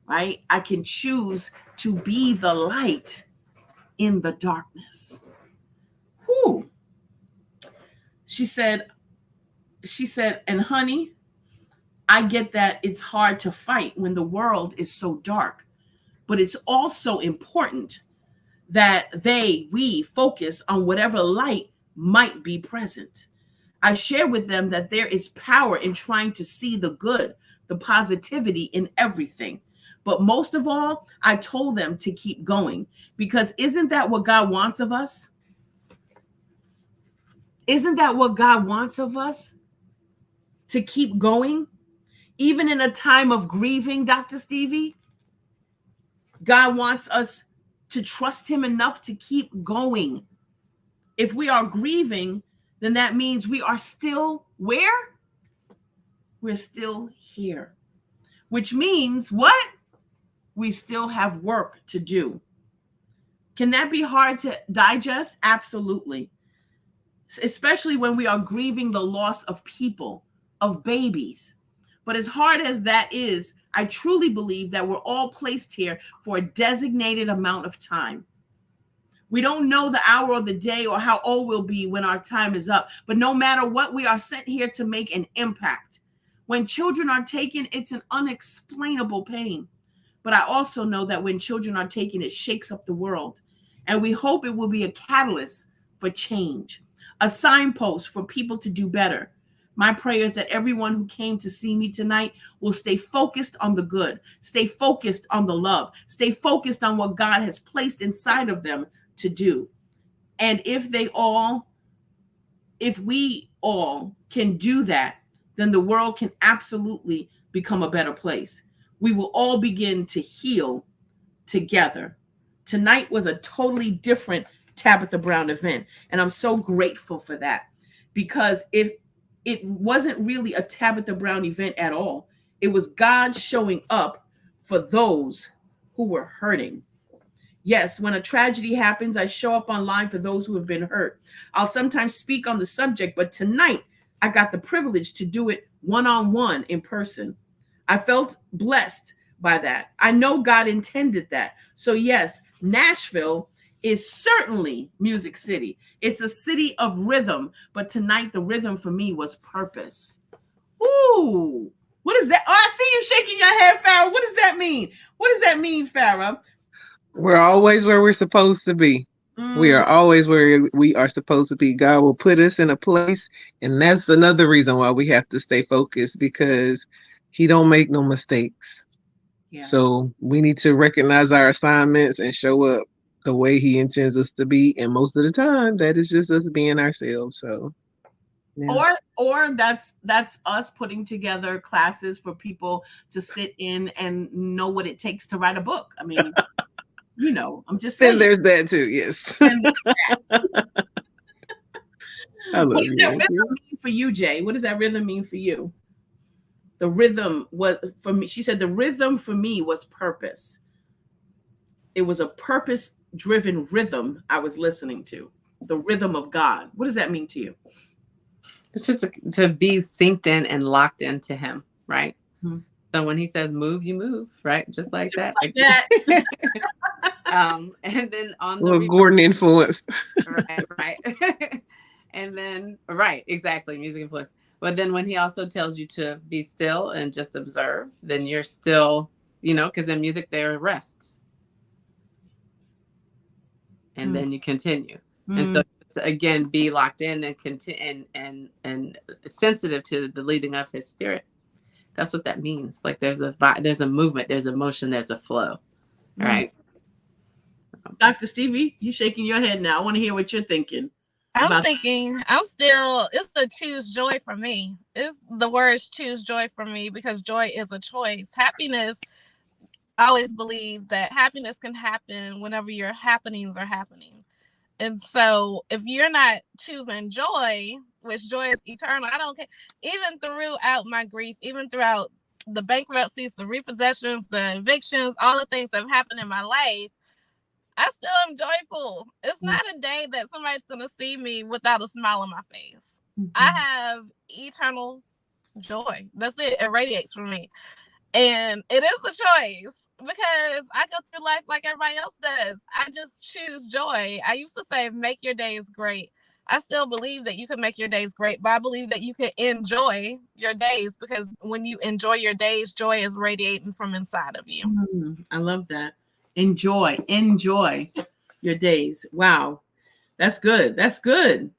right? I can choose to be the light in the darkness. Whew. She said, and honey, I get that it's hard to fight when the world is so dark, but it's also important that we focus on whatever light might be present. I share with them that there is power in trying to see the good, the positivity in everything. But most of all, I told them to keep going, because isn't that what God wants of us? Isn't that what God wants of us? To keep going? Even in a time of grieving, Dr. Stevie, God wants us to trust him enough to keep going. If we are grieving, then that means we are still where? We're still here. Which means what? We still have work to do. Can that be hard to digest? Absolutely. Especially when we are grieving the loss of people, of babies. But as hard as that is, I truly believe that we're all placed here for a designated amount of time. We don't know the hour or the day or how old we'll be when our time is up. But no matter what, we are sent here to make an impact. When children are taken, it's an unexplainable pain. But I also know that when children are taken, it shakes up the world. And we hope it will be a catalyst for change, a signpost for people to do better. My prayer is that everyone who came to see me tonight will stay focused on the good, stay focused on the love, stay focused on what God has placed inside of them to do. And if we all can do that, then the world can absolutely become a better place. We will all begin to heal together. Tonight was a totally different Tabitha Brown event, and I'm so grateful for that, because if it wasn't really a Tabitha Brown event at all, it was God showing up for those who were hurting. Yes, when a tragedy happens, I show up online for those who have been hurt. I'll sometimes speak on the subject, but tonight I got the privilege to do it one-on-one in person. I felt blessed by that. I know God intended that. So yes, Nashville is certainly Music City. It's a city of rhythm, but tonight the rhythm for me was purpose. Ooh, what is that? Oh, I see you shaking your head, Farrah. What does that mean? What does that mean, Farrah? We're always where we're supposed to be. We are always where we are supposed to be. God will put us in a place, and that's another reason why we have to stay focused, because he don't make no mistakes. Yeah. So we need to recognize our assignments and show up the way he intends us to be. And most of the time, that is just us being ourselves. So, yeah. Or that's us putting together classes for people to sit in and know what it takes to write a book. I mean, you know, I'm just saying. And there's that too, yes. What does that rhythm mean for you, Jay? What does that rhythm mean for you? The rhythm was for me. She said the rhythm for me was purpose. It was a purpose-driven rhythm I was listening to. The rhythm of God. What does that mean to you? It's just to be synced in and locked into him, right? Mm-hmm. So when he says move, you move, right? Just like that. Like that. And then on the Gordon influence. right. And then exactly, music influence. But then when he also tells you to be still and just observe, then you're still, because in music there are rests. And then you continue. And so again be locked in and continue and sensitive to the leading of his spirit. That's what that means. Like there's a movement, there's a motion, there's a flow. All right. Dr. Stevie, you shaking your head now. I want to hear what you're thinking. It's the choose joy for me. It's the words choose joy for me because joy is a choice. Happiness, I always believe that happiness can happen whenever your happenings are happening. And so if you're not choosing joy, which joy is eternal, I don't care. Even throughout my grief, even throughout the bankruptcies, the repossessions, the evictions, all the things that have happened in my life, I still am joyful. It's not a day that somebody's going to see me without a smile on my face. I have eternal joy. That's it. It radiates from me. And it is a choice because I go through life like everybody else does. I just choose joy. I used to say, make your days great. I still believe that you can make your days great, but I believe that you can enjoy your days because when you enjoy your days, joy is radiating from inside of you. I love that. Enjoy your days. Wow. That's good. That's good.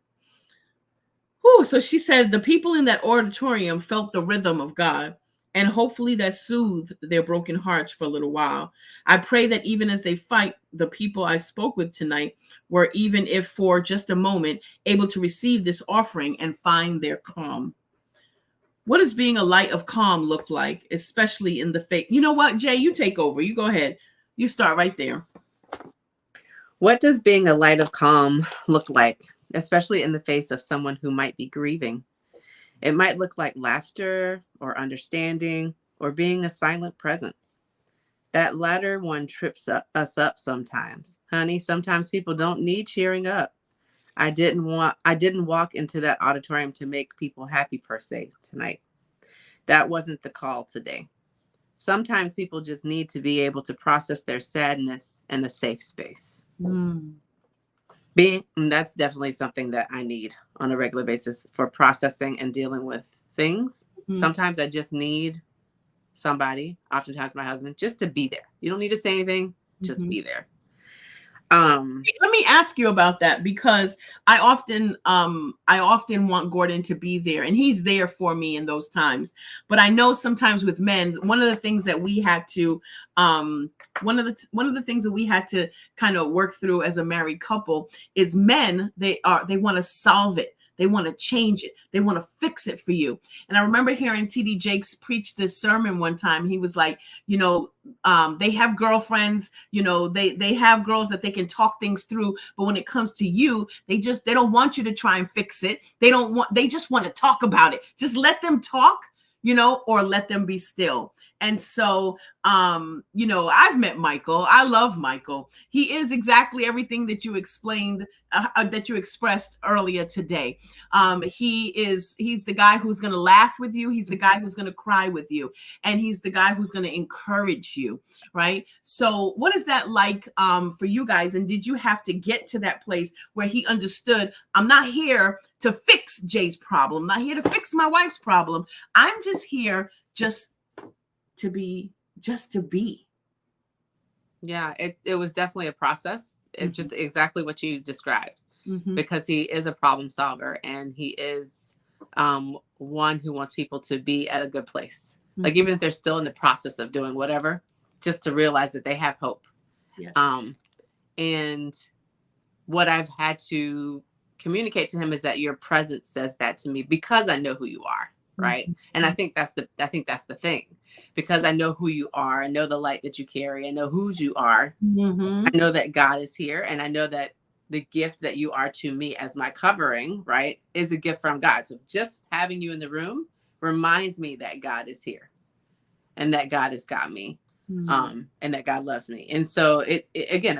Whew, so she said the people in that auditorium felt the rhythm of God, and hopefully that soothed their broken hearts for a little while. I pray that even as they fight, the people I spoke with tonight were, even if for just a moment, able to receive this offering and find their calm. What does being a light of calm look like, especially in the faith? You know what, Jay, you take over. You go ahead. You start right there. What does being a light of calm look like, especially in the face of someone who might be grieving? It might look like laughter or understanding or being a silent presence. That latter one trips us up sometimes. Honey, sometimes people don't need cheering up. I didn't walk into that auditorium to make people happy per se tonight. That wasn't the call today. Sometimes people just need to be able to process their sadness in a safe space. That's definitely something that I need on a regular basis for processing and dealing with things. Sometimes I just need somebody, oftentimes my husband, just to be there. You don't need to say anything, just be there. Let me ask you about that, because I often want Gordon to be there, and he's there for me in those times. But I know sometimes with men, one of the things that we had to one of the things that we had to kind of work through as a married couple is men, they want to solve it. They want to change it. They want to fix it for you. And I remember hearing TD Jakes preach this sermon one time. He was like, they have girlfriends, they have girls that they can talk things through. But when it comes to you, they don't want you to try and fix it. They just want to talk about it. Just let them talk, or let them be still. And so, I've met Michael. I love Michael. He is exactly everything that you explained, that you expressed earlier today. He's the guy who's going to laugh with you. He's the guy who's going to cry with you. And he's the guy who's going to encourage you. Right. So what is that like for you guys? And did you have to get to that place where he understood, I'm not here to fix Jay's problem. I'm not here to fix my wife's problem. I'm just here to be. Yeah, it was definitely a process. It's just exactly what you described, because he is a problem solver, and he is one who wants people to be at a good place. Like, even if they're still in the process of doing whatever, just to realize that they have hope. Yes. And what I've had to communicate to him is that your presence says that to me, because I know who you are. Right. And I think that's the thing, because I know who you are. I know the light that you carry. I know whose you are. I know that God is here. And I know that the gift that you are to me as my covering, right, is a gift from God. So just having you in the room reminds me that God is here and that God has got me, and that God loves me. And so it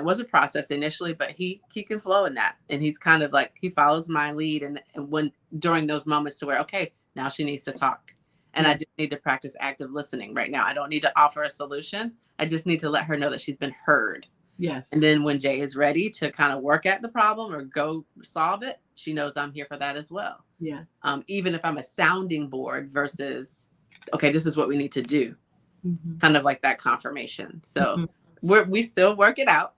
was a process initially, but he can flow in that. And he's kind of like, he follows my lead. And when during those moments to where, okay, now she needs to talk. And I just need to practice active listening right now. I don't need to offer a solution. I just need to let her know that she's been heard. Yes. And then when Jay is ready to kind of work at the problem or go solve it, she knows I'm here for that as well. Yes. Even if I'm a sounding board versus, okay, this is what we need to do. Kind of like that confirmation. So we still work it out.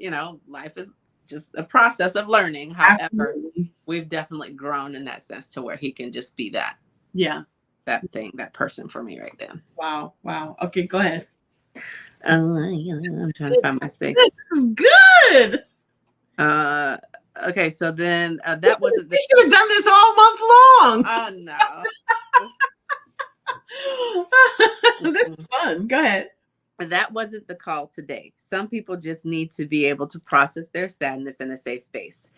Life is just a process of learning. However, we've definitely grown in that sense to where he can just be that thing, that person for me right then. Wow. Okay, go ahead. I'm trying to find my space. This is good. Okay, so then that wasn't We should have done this all month long. Oh no. This is fun. Go ahead. That wasn't the call today. Some people just need to be able to process their sadness in a safe space.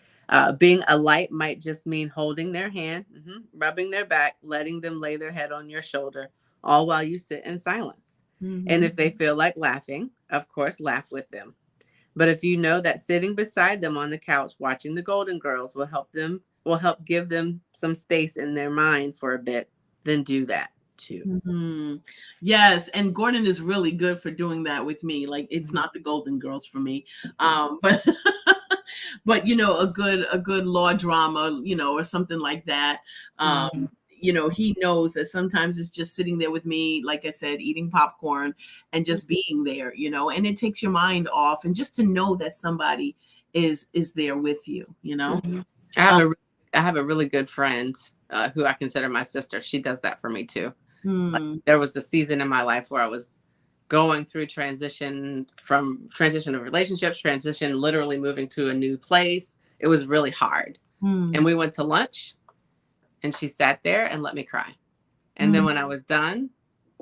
Being a light might just mean holding their hand, rubbing their back, letting them lay their head on your shoulder, all while you sit in silence. And if they feel like laughing, of course, laugh with them. But if you know that sitting beside them on the couch watching the Golden Girls will help give them some space in their mind for a bit, then do that too. Yes, and Gordon is really good for doing that with me. Like, it's not the Golden Girls for me, but but a good law drama, or something like that. He knows that sometimes it's just sitting there with me, like I said, eating popcorn and just being there, and it takes your mind off, and just to know that somebody is there with you. I have a really good friend who I consider my sister. She does that for me too. Like, there was a season in my life where I was going through transition of relationships, transition, literally moving to a new place. It was really hard. And we went to lunch and she sat there and let me cry. And then when I was done,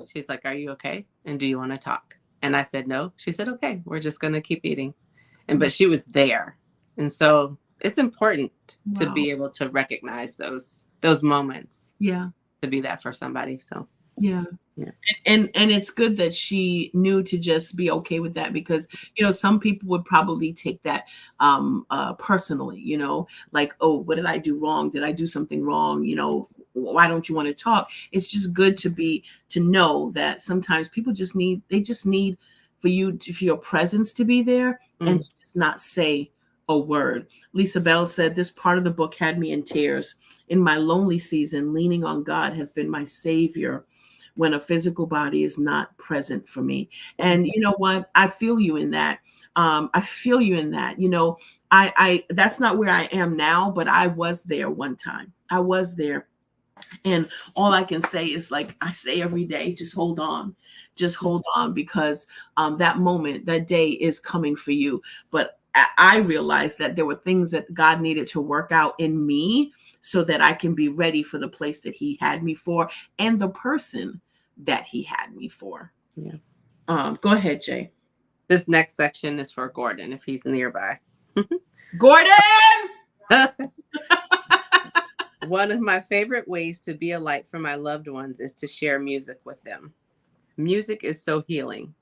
she's like, "Are you okay? And do you want to talk?" And I said, "No." She said, "Okay, we're just going to keep eating." But she was there. And so it's important to be able to recognize those moments. Yeah. To be that for somebody. So yeah. And it's good that she knew to just be okay with that, because some people would probably take that personally, like, "Oh, what did I do wrong? Did I do something wrong? Why don't you want to talk?" It's just good to know that sometimes people just need for your presence to be there and just not say a word. Lisa Bell said, "This part of the book had me in tears. In my lonely season, leaning on God has been my savior when a physical body is not present for me." And you know what? I feel you in that. I feel you in that. I that's not where I am now, but I was there one time. I was there. And all I can say is, like I say every day, just hold on. Just hold on, because that moment, that day is coming for you. But I realized that there were things that God needed to work out in me so that I can be ready for the place that he had me for and the person that he had me for. Yeah. Go ahead, Jay. This next section is for Gordon, if he's nearby. Gordon! One of my favorite ways to be a light for my loved ones is to share music with them. Music is so healing.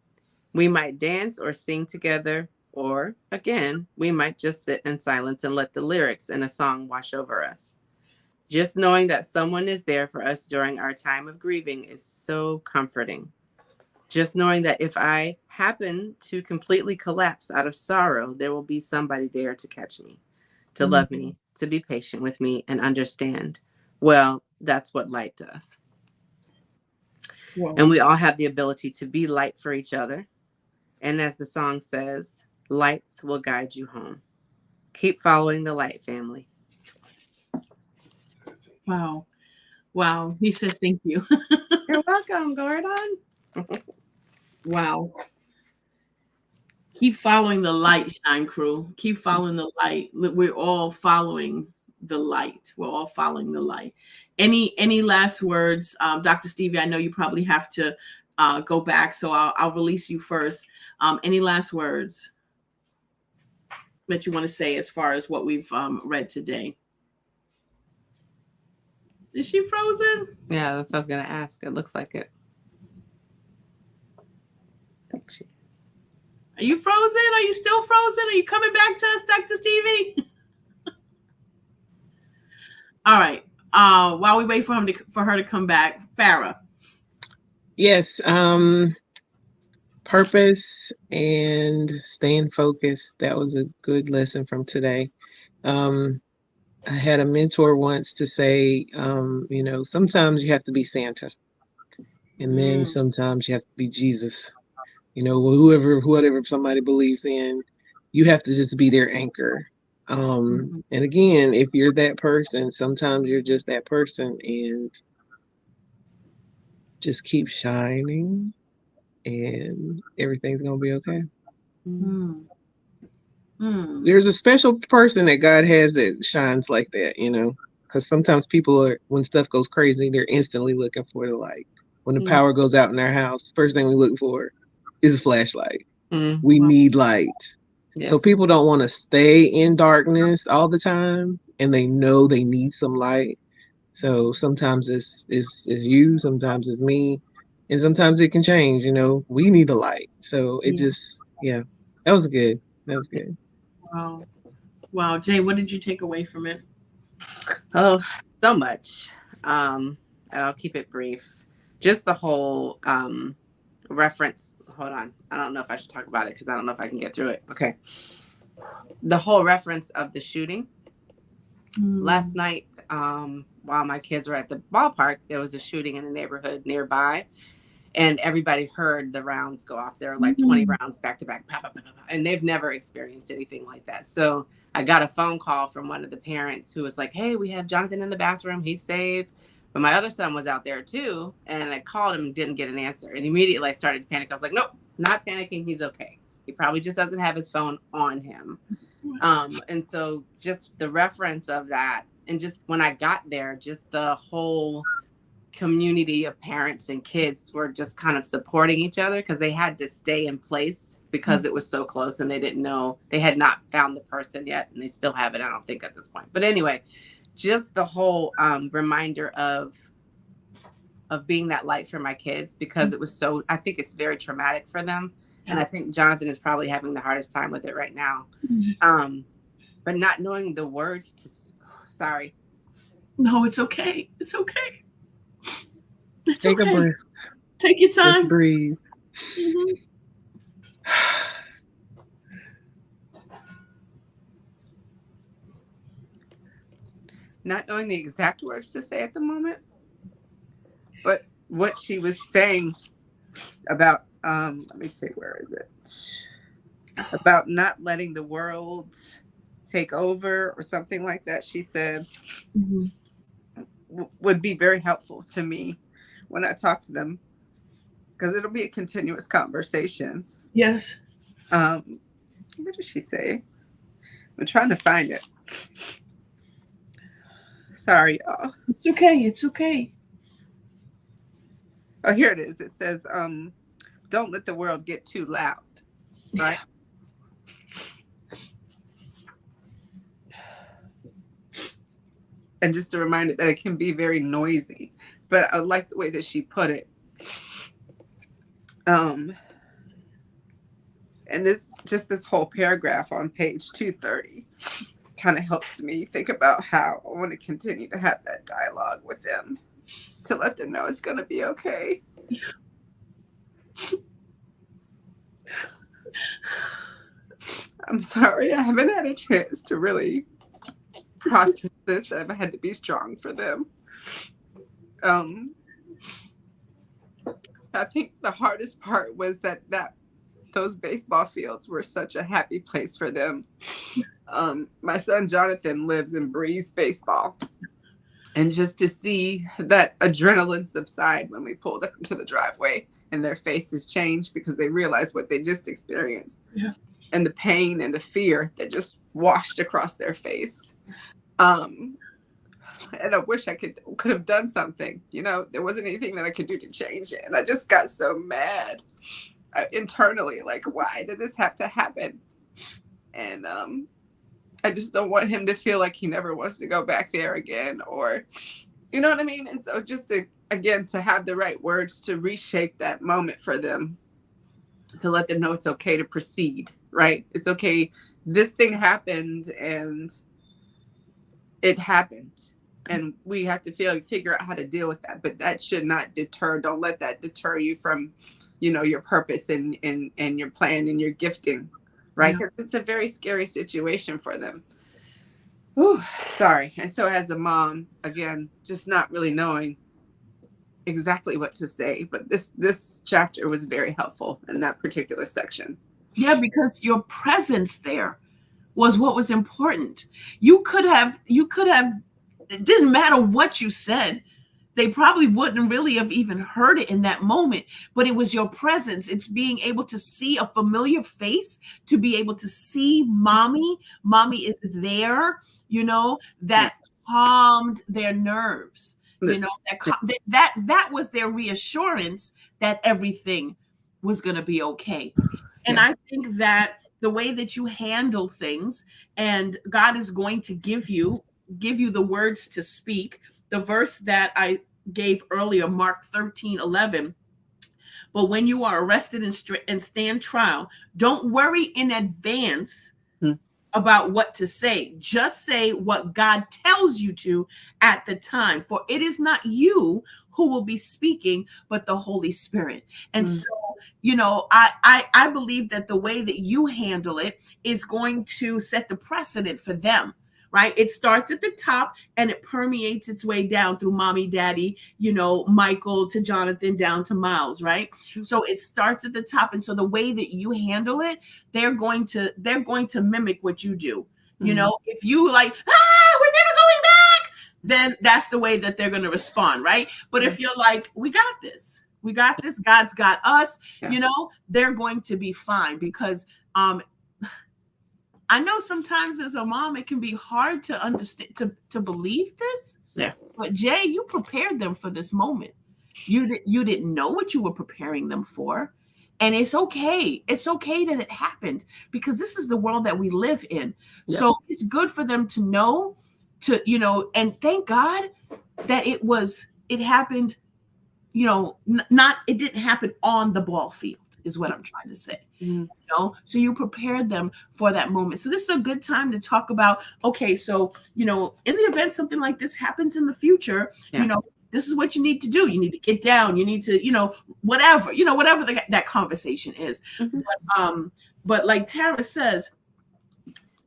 We might dance or sing together, or again, we might just sit in silence and let the lyrics in a song wash over us. Just knowing that someone is there for us during our time of grieving is so comforting. Just knowing that if I happen to completely collapse out of sorrow, there will be somebody there to catch me, to love me, to be patient with me and understand. Well, that's what light does. Wow. And we all have the ability to be light for each other. And as the song says, lights will guide you home. Keep following the light, family. Wow. Wow. He said, "Thank you." You're welcome, Gordon. Wow. Keep following the light, Shine Crew. Keep following the light. We're all following the light. We're all following the light. Any last words? Dr. Stevie, I know you probably have to go back, so I'll release you first. Any last words that you want to say as far as what we've read today? Is she frozen? Yeah, that's what I was going to ask. It looks like it. Are you frozen? Are you still frozen? Are you coming back to us, Dr. Stevie? All right. While we wait for her to come back, Farrah. Yes. Purpose and staying focused. That was a good lesson from today. I had a mentor once to say, sometimes you have to be Santa, and then sometimes you have to be Jesus. Whoever somebody believes in, you have to just be their anchor. And again, if you're that person, sometimes you're just that person, and just keep shining and everything's gonna be okay. There's a special person that God has that shines like that, you know, because sometimes people are, when stuff goes crazy, they're instantly looking for the light. When the power goes out in their house, first thing we look for is a flashlight. We need light. Yes. So people don't want to stay in darkness all the time, and they know they need some light. So sometimes it's you, sometimes it's me, and sometimes it can change. You know, we need a light. So it just, yeah, that was good. That was good. Wow, Jay, what did you take away from it? Oh, so much. And I'll keep it brief. Just the whole reference. Hold on. I don't know if I should talk about it because I don't know if I can get through it. Okay. The whole reference of the shooting. Last night, while my kids were at the ballpark, there was a shooting in a neighborhood nearby, and everybody heard the rounds go off. There were like 20 rounds back to back, and they've never experienced anything like that. So I got a phone call from one of the parents who was like, "Hey, we have Jonathan in the bathroom. He's safe." But my other son was out there too, and I called him and didn't get an answer. And immediately I started to panic. I was like, "Nope, not panicking. He's okay. He probably just doesn't have his phone on him." And so just the reference of that, and just when I got there, just the whole community of parents and kids were just kind of supporting each other because they had to stay in place because it was so close, and they didn't know, they had not found the person yet, and they still haven't, I don't think, at this point. But anyway, just the whole reminder of being that light for my kids, because it was so, I think it's very traumatic for them. And I think Jonathan is probably having the hardest time with it right now. But not knowing the words to, sorry. No, it's okay. It's okay. It's Take okay. a breath. Take your time. Just breathe. Not knowing the exact words to say at the moment, but what she was saying about, let me see, where is it? About not letting the world take over or something like that, she said, would be very helpful to me when I talk to them, because it'll be a continuous conversation. Yes. What did she say? I'm trying to find it. Sorry, y'all. It's okay. It's okay. Oh, here it is. It says, don't let the world get too loud, right? And just a reminder that it can be very noisy, but I like the way that she put it. And this whole paragraph on page 230 kind of helps me think about how I want to continue to have that dialogue with them, to let them know it's going to be okay. I'm sorry, I haven't had a chance to really process this. I've had to be strong for them. I think the hardest part was that those baseball fields were such a happy place for them. My son Jonathan lives and breathes baseball, and just to see that adrenaline subside when we pulled up into the driveway and their faces changed because they realized what they just experienced, and the pain and the fear that just washed across their face. And I wish I could have done something. You know, there wasn't anything that I could do to change it, and I just got so mad internally, like, why did this have to happen? And I just don't want him to feel like he never wants to go back there again, or, you know what I mean? And so just to have the right words to reshape that moment for them, to let them know it's okay to proceed, right? It's okay. This thing happened, and it happened, and we have to figure out how to deal with that. But that should not deter. Don't let that deter you from, you know, your purpose and your plan and your gifting, right? Because it's a very scary situation for them. Ooh, sorry. And so as a mom, again, just not really knowing exactly what to say, but this chapter was very helpful in that particular section. Yeah, because your presence there was what was important. You could have, it didn't matter what you said. They probably wouldn't really have even heard it in that moment, but it was your presence. It's being able to see a familiar face, to be able to see mommy. Mommy is there, that calmed their nerves. That was their reassurance that everything was going to be okay. And I think that the way that you handle things, and God is going to give you the words to speak. The verse that I gave earlier, Mark 13:11. But when you are arrested and stand trial, don't worry in advance about what to say. Just say what God tells you to at the time. For it is not you who will be speaking, but the Holy Spirit. And so, I believe that the way that you handle it is going to set the precedent for them. Right? It starts at the top and it permeates its way down through mommy, daddy, Michael to Jonathan down to Miles, right? So it starts at the top. And so the way that you handle it, they're going to mimic what you do. If you like, we're never going back, then that's the way that they're going to respond, right? But if you're like, we got this, God's got us, they're going to be fine, because I know sometimes as a mom, it can be hard to understand, to believe this. Yeah. But Jay, you prepared them for this moment. You didn't know what you were preparing them for. And it's okay. It's okay that it happened, because this is the world that we live in. Yes. So it's good for them to know, and thank God that it happened, it didn't happen on the ball field, is what I'm trying to say. So you prepared them for that moment. So this is a good time to talk about, okay, so, in the event something like this happens in the future, this is what you need to do. You need to get down. You need to, whatever that conversation is. But like Tara says,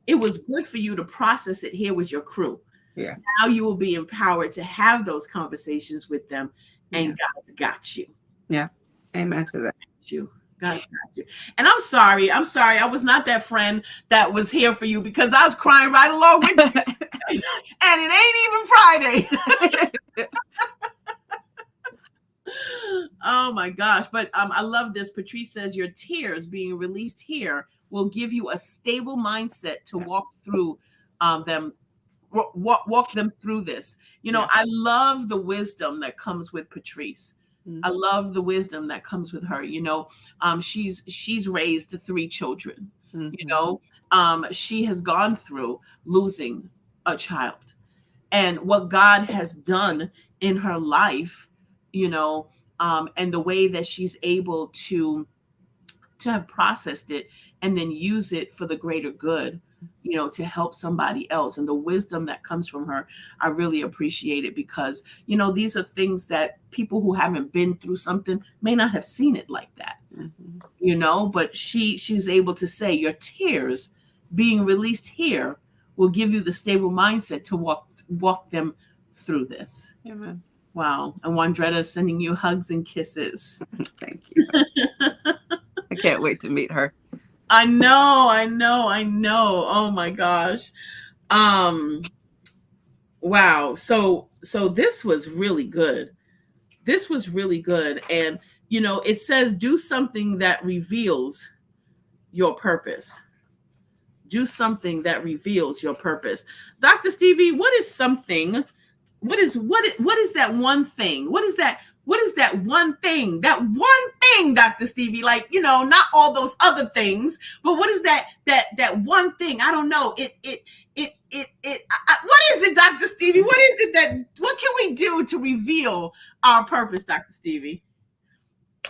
it was good for you to process it here with your crew. Yeah. Now you will be empowered to have those conversations with them, and God's got you. Yeah. Amen to that. God's got you. And I'm sorry. I was not that friend that was here for you, because I was crying right along with you. And it ain't even Friday. Oh my gosh. But I love this. Patrice says your tears being released here will give you a stable mindset to walk through them. Walk them through this. I love the wisdom that comes with Patrice. I love the wisdom that comes with her. She's raised 3 children. She has gone through losing a child, and what God has done in her life, and the way that she's able to have processed it and then use it for the greater good, to help somebody else. And the wisdom that comes from her, I really appreciate it, because, these are things that people who haven't been through something may not have seen it like that, but she's able to say your tears being released here will give you the stable mindset to walk them through this. Amen. Wow. And Wandretta is sending you hugs and kisses. Thank you. I can't wait to meet her. I know. Oh my gosh. Wow. So this was really good. And, it says, do something that reveals your purpose. Do something that reveals your purpose. Dr. Stevie, what is something? What is that one thing? What is that one thing? That one thing, Dr. Stevie, not all those other things, but what is that one thing? I don't know. What is it, Dr. Stevie? What can we do to reveal our purpose, Dr. Stevie?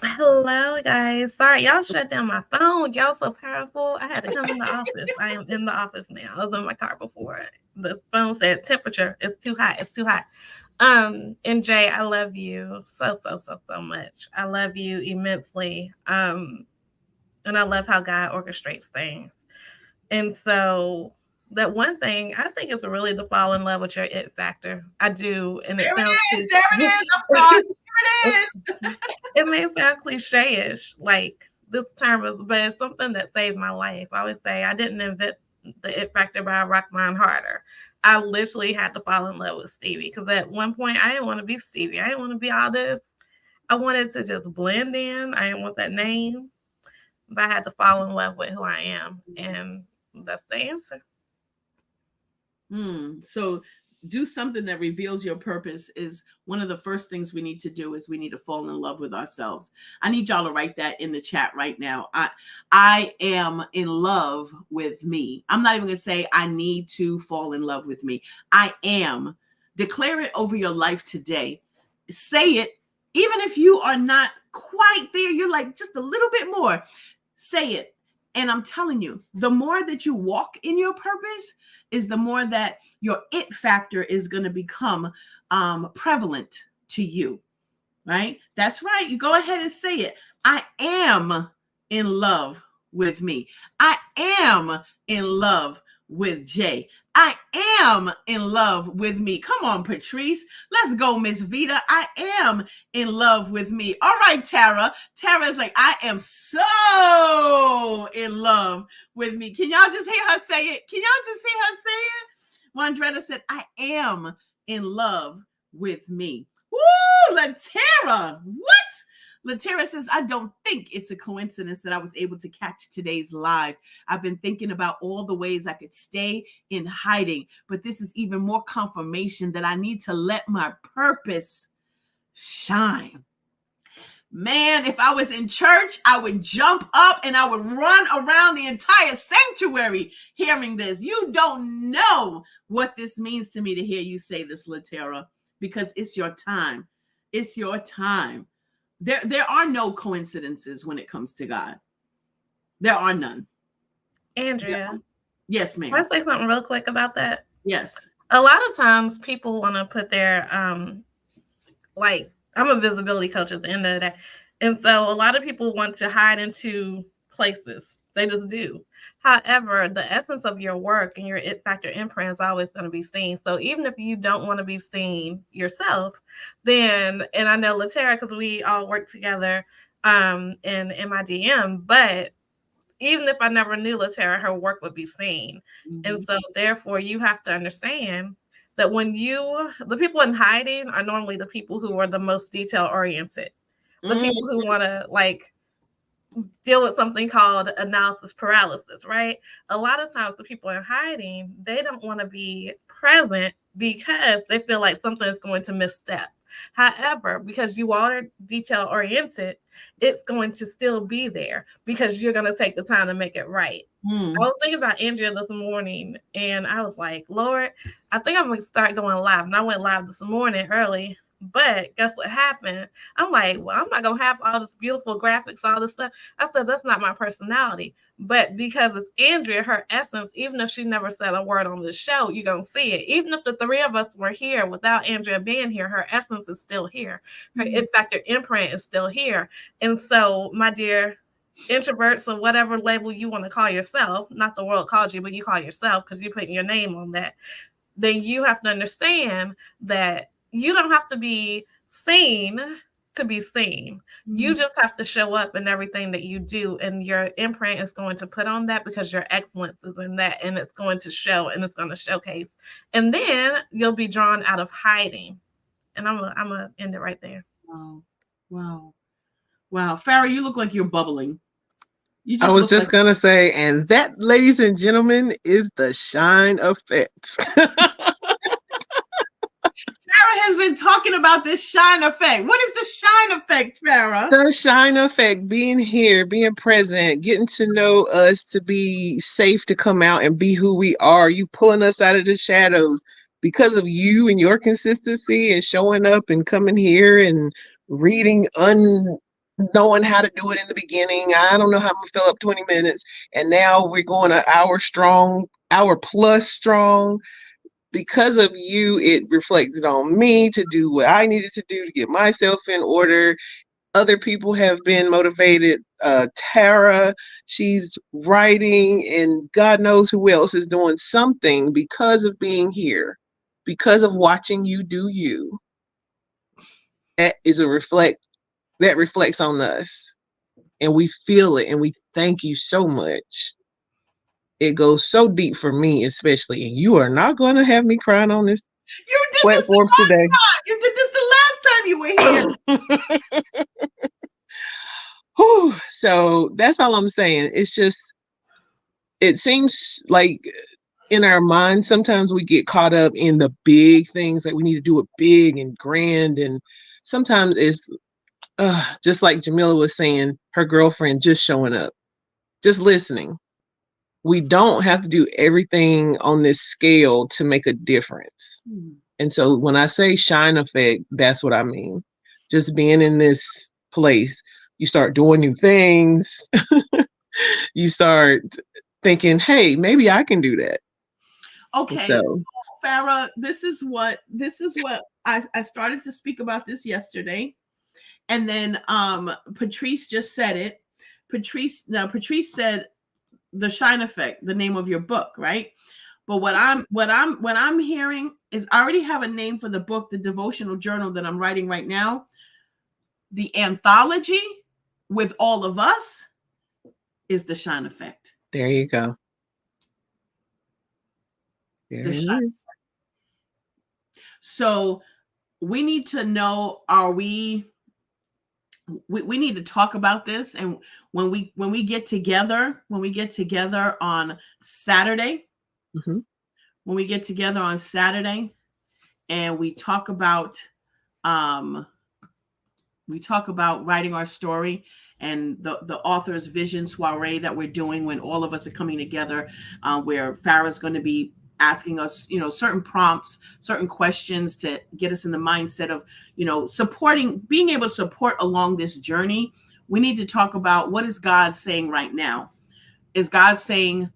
Hello, guys. Sorry, y'all shut down my phone. Y'all so powerful. I had to come in the office. I am in the office now. I was in my car before. The phone said temperature. It's too hot. And Jay, I love you so much. I love you immensely. And I love how God orchestrates things. And so that one thing, I think it's really to fall in love with your it factor. I do. And there it is. I'm sorry. There it is. It may sound cliche-ish, like this term is, but it's something that saved my life. I always say I didn't The It Factor by Rock Mine Harder. I literally had to fall in love with Stevie because at one point I didn't want to be Stevie. I didn't want to be all this. I wanted to just blend in. I didn't want that name. But I had to fall in love with who I am. And that's the answer. So do something that reveals your purpose is one of the first things we need to do is we need to fall in love with ourselves. I need y'all to write that in the chat right now. I am in love with me. I'm not even going to say I need to fall in love with me. I am. Declare it over your life today. Say it. Even if you are not quite there, you're like just a little bit more. Say it. And I'm telling you, the more that you walk in your purpose is the more that your it factor is going to become prevalent to you, right? That's right. You go ahead and say it. I am in love with me. I am in love with Jay. I am in love with me. Come on, Patrice. Let's go, Miss Vita. I am in love with me. All right, Tara. Tara is like, I am so in love with me. Can y'all just hear her say it? Can y'all just hear her say it? Wandretta said, I am in love with me. Woo, Latera. What? Latera says, I don't think it's a coincidence that I was able to catch today's live. I've been thinking about all the ways I could stay in hiding, but this is even more confirmation that I need to let my purpose shine. Man, if I was in church, I would jump up and I would run around the entire sanctuary hearing this. You don't know what this means to me to hear you say this, Latera, because it's your time. It's your time. There are no coincidences when it comes to God. There are none. Andrea. Yes, ma'am. Can I say something real quick about that? Yes. A lot of times people want to put their, like, I'm a visibility coach at the end of the day. And so a lot of people want to hide into places. They just do. However, the essence of your work and your it factor imprint is always going to be seen. So even if you don't want to be seen yourself, then, and I know Latera, because we all work together in MIDM, but even if I never knew Latera, her work would be seen. Mm-hmm. And so therefore you have to understand that when the people in hiding are normally the people who are the most detail oriented, the people who want to like deal with something called analysis paralysis, right? A lot of times the people in hiding, they don't want to be present because they feel like something is going to misstep. However, because you are detail oriented, it's going to still be there because you're going to take the time to make it right. I was thinking about Andrea this morning and I was like, Lord, I think I'm going to start going live. And I went live this morning early. But guess what happened? I'm like, well, I'm not going to have all this beautiful graphics, all this stuff. I said, that's not my personality. But because it's Andrea, her essence, even if she never said a word on the show, you're going to see it. Even if the three of us were here without Andrea being here, her essence is still here. Her it factor imprint is still here. And so, my dear introverts or whatever label you want to call yourself, not the world calls you, but you call yourself because you're putting your name on that, then you have to understand that you don't have to be seen to be seen. You just have to show up in everything that you do, and your imprint is going to put on that because your excellence is in that, and it's going to show and it's going to showcase. And then you'll be drawn out of hiding. And I'm gonna end it right there. Wow. Farrah, you look like you're bubbling. I was just gonna say, and that, ladies and gentlemen, is the shine effect. Farrah has been talking about this shine effect. What is the shine effect, Farrah? The shine effect, being here, being present, getting to know us, to be safe to come out and be who we are. You pulling us out of the shadows because of you and your consistency and showing up and coming here and reading, knowing how to do it in the beginning. I don't know how I'm gonna fill up 20 minutes. And now we're going an hour plus strong. Because of you, it reflected on me to do what I needed to do to get myself in order. Other people have been motivated. Tara, she's writing, and God knows who else is doing something because of being here, because of watching you do you. That is that reflects on us, and we feel it, and we thank you so much. it goes so deep for me, especially, and you are not going to have me crying on this You did this the platform last today. time. You did this the last time you were here. Whew. So that's all I'm saying. It's just, it seems like in our minds, sometimes we get caught up in the big things that we need to do it big and grand. And sometimes it's just like Jamila was saying, her girlfriend just showing up, just listening. We don't have to do everything on this scale to make a difference. And so when I say shine effect, that's what I mean. Just being in this place, you start doing new things. You start thinking, hey, maybe I can do that. Okay, So Farah, this is what I started to speak about this yesterday, and then Patrice just said it. Patrice said the shine effect, the name of your book, right? But what I'm hearing is I already have a name for the book, the devotional journal that I'm writing right now. The anthology with all of us is the shine effect. there you go. There it is. So we need to know, are we need to talk about this. And when we get together on Saturday, when we get together on Saturday and we talk about writing our story and the author's vision soiree that we're doing when all of us are coming together, where Farah's going to be asking us, certain prompts, certain questions to get us in the mindset of, being able to support along this journey. We need to talk about, what is God saying right now? Is God saying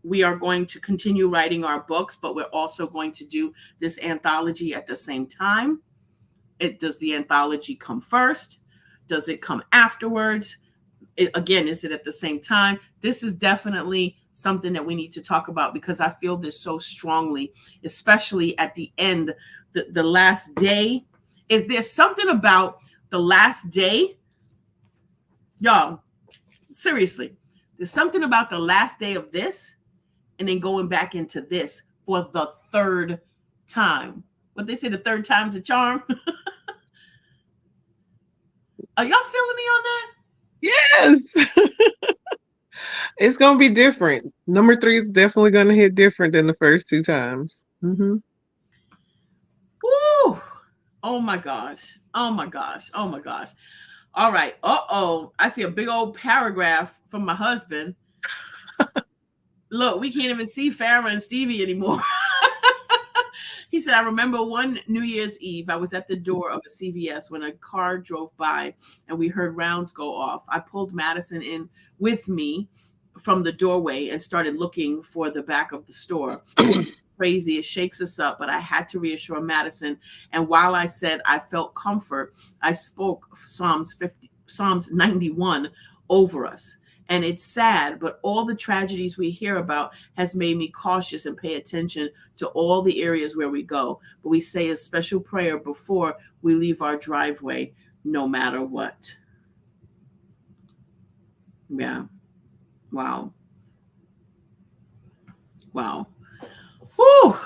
we are going to continue writing our books, but we're also going to do this anthology at the same time? Does the anthology come first? Does it come afterwards? Again, is it at the same time? This is definitely something that we need to talk about, because I feel this so strongly, especially at the end, the last day. Is there something about the last day? Y'all, seriously, there's something about the last day of this and then going back into this for the third time. What they say, the third time's a charm. Are y'all feeling me on that? Yes. It's going to be different. Number 3 is definitely going to hit different than the first 2 times. Woo! Oh my gosh. Oh my gosh. Oh my gosh. All right. I see a big old paragraph from my husband. Look, we can't even see Farah and Stevie anymore. He said, I remember one New Year's Eve, I was at the door of a CVS when a car drove by and we heard rounds go off. I pulled Madison in with me from the doorway and started looking for the back of the store. Crazy, it shakes us up, but I had to reassure Madison. And while I said I felt comfort, I spoke Psalms 91 over us. And it's sad, but all the tragedies we hear about has made me cautious and pay attention to all the areas where we go. But we say a special prayer before we leave our driveway, no matter what. Yeah. Wow. Wow. Whew.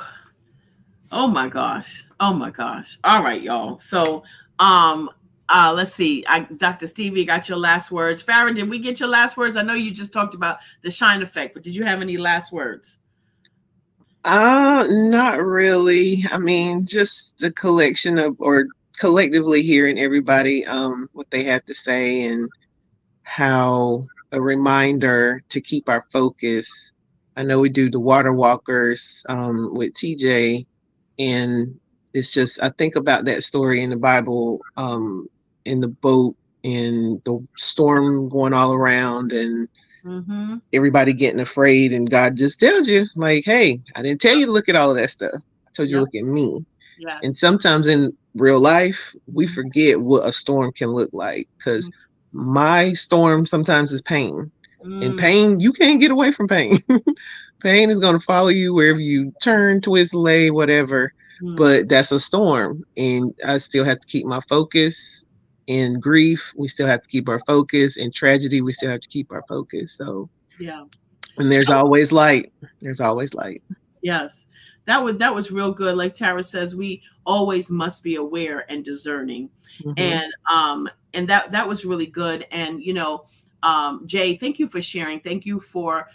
Oh my gosh. Oh my gosh. All right, y'all. So, let's see. Dr. Stevie, got your last words. Farah, did we get your last words? I know you just talked about the shine effect, but did you have any last words? Not really. I mean, just a collection of, or collectively hearing everybody, what they have to say, and how a reminder to keep our focus. I know we do the water walkers, with TJ, and it's just, I think about that story in the Bible, in the boat and the storm going all around and everybody getting afraid, and God just tells you, like, hey, I didn't tell you to look at all of that stuff. I told you to look at me. Yes. And sometimes in real life, we forget what a storm can look like, because my storm sometimes is pain. And pain, you can't get away from pain. Pain is going to follow you wherever you turn, twist, lay, whatever. But that's a storm. And I still have to keep my focus. In grief, we still have to keep our focus. In tragedy, we still have to keep our focus. So yeah. And there's always light. There's always light. Yes. That was real good. Like Tara says, we always must be aware and discerning. Mhm. And that was really good. And Jay, thank you for sharing. Thank you for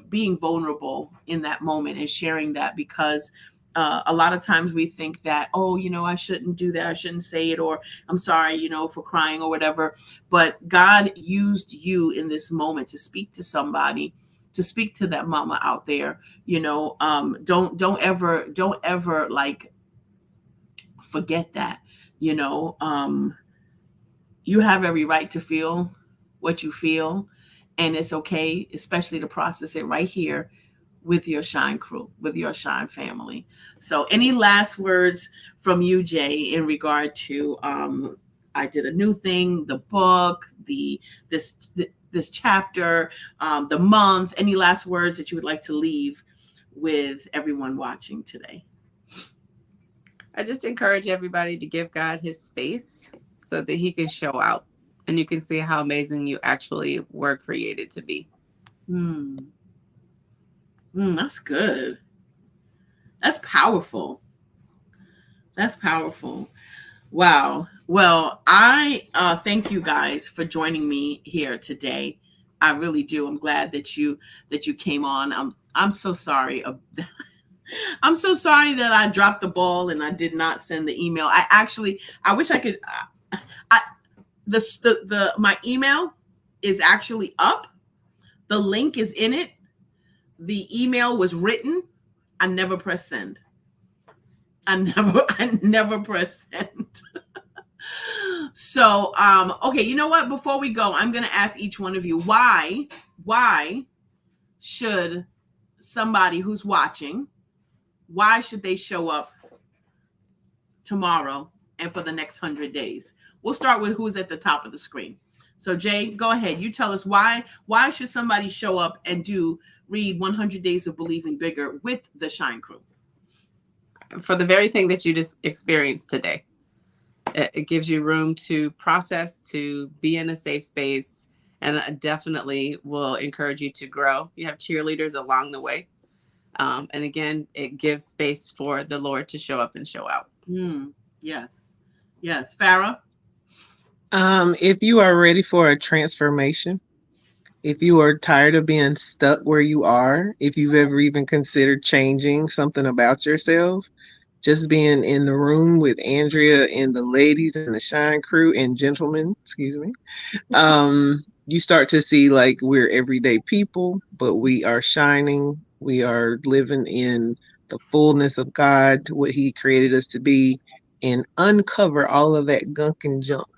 being vulnerable in that moment and sharing that, because a lot of times we think that, oh, I shouldn't do that. I shouldn't say it, or I'm sorry, for crying or whatever. But God used you in this moment to speak to somebody, to speak to that mama out there. Don't ever like forget that. You have every right to feel what you feel, and it's okay, especially to process it right here with your Shine crew, with your Shine family. So any last words from you, Jay, in regard to I did a new thing, the book, this chapter, the month, any last words that you would like to leave with everyone watching today? I just encourage everybody to give God his space so that he can show out and you can see how amazing you actually were created to be. That's good. That's powerful. That's powerful. Wow. Well, I thank you guys for joining me here today. I really do. I'm glad that you came on. I'm so sorry. I'm so sorry that I dropped the ball and I did not send the email. I wish I could. My email is actually up. The link is in it. The email was written. I never pressed send. I never pressed send. So, okay, you know what? Before we go, I'm going to ask each one of you, why should somebody who's watching, why should they show up tomorrow and for the next 100 days? We'll start with who's at the top of the screen. So Jay, go ahead. You tell us why should somebody show up and read 100 Days of Believing Bigger with the Shine Crew? For the very thing that you just experienced today. It gives you room to process, to be in a safe space, and I definitely will encourage you to grow. You have cheerleaders along the way. And again, it gives space for the Lord to show up and show out. Yes. Yes. Farrah? If you are ready for a transformation, if you are tired of being stuck where you are, if you've ever even considered changing something about yourself, just being in the room with Andrea and the ladies and the Shine crew and gentlemen, excuse me, you start to see like we're everyday people, but we are shining. We are living in the fullness of God, what he created us to be, and uncover all of that gunk and junk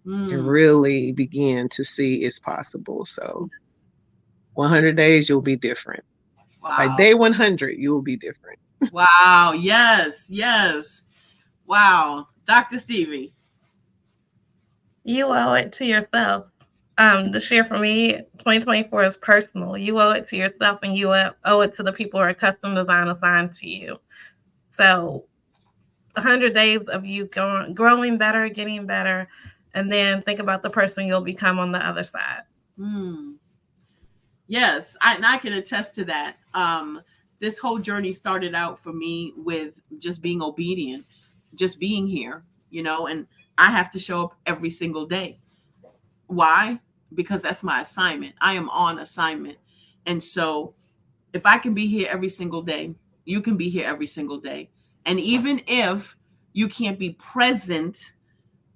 and really begin to see it's possible. So 100 days, you'll be different. Wow. By day 100, you will be different. Wow. Yes. Yes. Wow. Dr. Stevie. You owe it to yourself. The share for me, 2024 is personal. You owe it to yourself, and you owe it to the people who are custom design assigned to you. So 100 days of you growing better, getting better, and then think about the person you'll become on the other side. Yes, I can attest to that. This whole journey started out for me with just being obedient, just being here, and I have to show up every single day. Why? Because that's my assignment. I am on assignment. And so if I can be here every single day, you can be here every single day. And even if you can't be present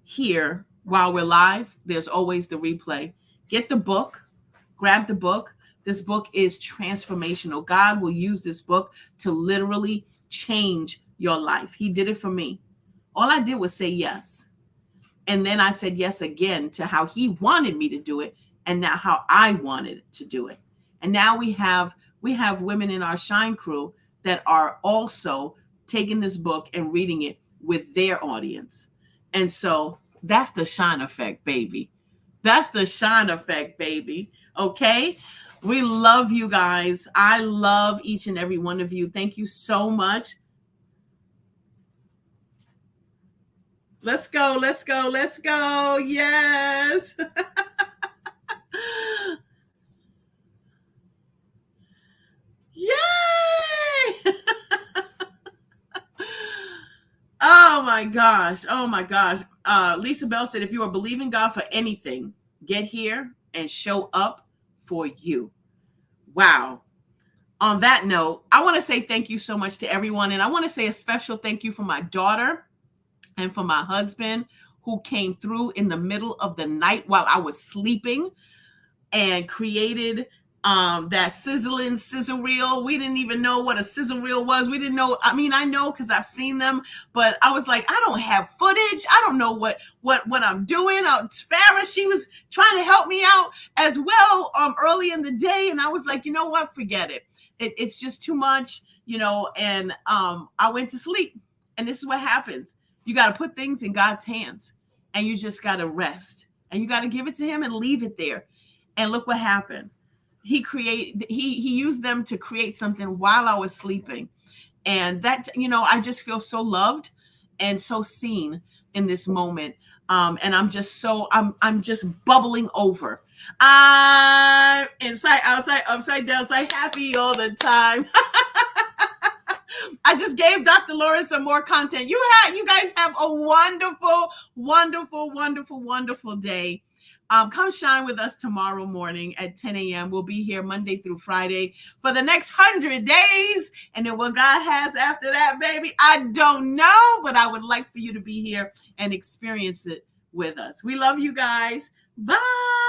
here while we're live, there's always the replay. Get the book, grab the book. This book is transformational. God will use this book to literally change your life. He did it for me. All I did was say yes. And then I said yes again to how he wanted me to do it, and now how I wanted to do it. And now we have women in our Shine crew that are also taking this book and reading it with their audience. And so that's the Shine effect, baby. That's the Shine effect, baby. Okay? We love you guys. I love each and every one of you. Thank you so much. Let's go. Let's go. Let's go. Yes. my gosh. Oh my gosh. Lisa Bell said, if you are believing God for anything, get here and show up for you. Wow. On that note, I want to say thank you so much to everyone. And I want to say a special thank you for my daughter and for my husband, who came through in the middle of the night while I was sleeping and created that sizzling sizzle reel. We didn't even know what a sizzle reel was. We didn't know. I mean, I know because I've seen them, but I was like, I don't have footage. I don't know what I'm doing. Farrah, she was trying to help me out as well early in the day, and I was like, you know what? Forget it. It's just too much, And I went to sleep. And this is what happens. You got to put things in God's hands, and you just got to rest, and you got to give it to Him and leave it there. And look what happened. He used them to create something while I was sleeping. And that, I just feel so loved and so seen in this moment. And I'm just I'm just bubbling over. I'm inside, outside, upside down, side happy all the time. I just gave Dr. Lauren some more content. You guys have a wonderful, wonderful, wonderful, wonderful day. Come shine with us tomorrow morning at 10 a.m. We'll be here Monday through Friday for the next 100 days. And then what God has after that, baby, I don't know, but I would like for you to be here and experience it with us. We love you guys. Bye.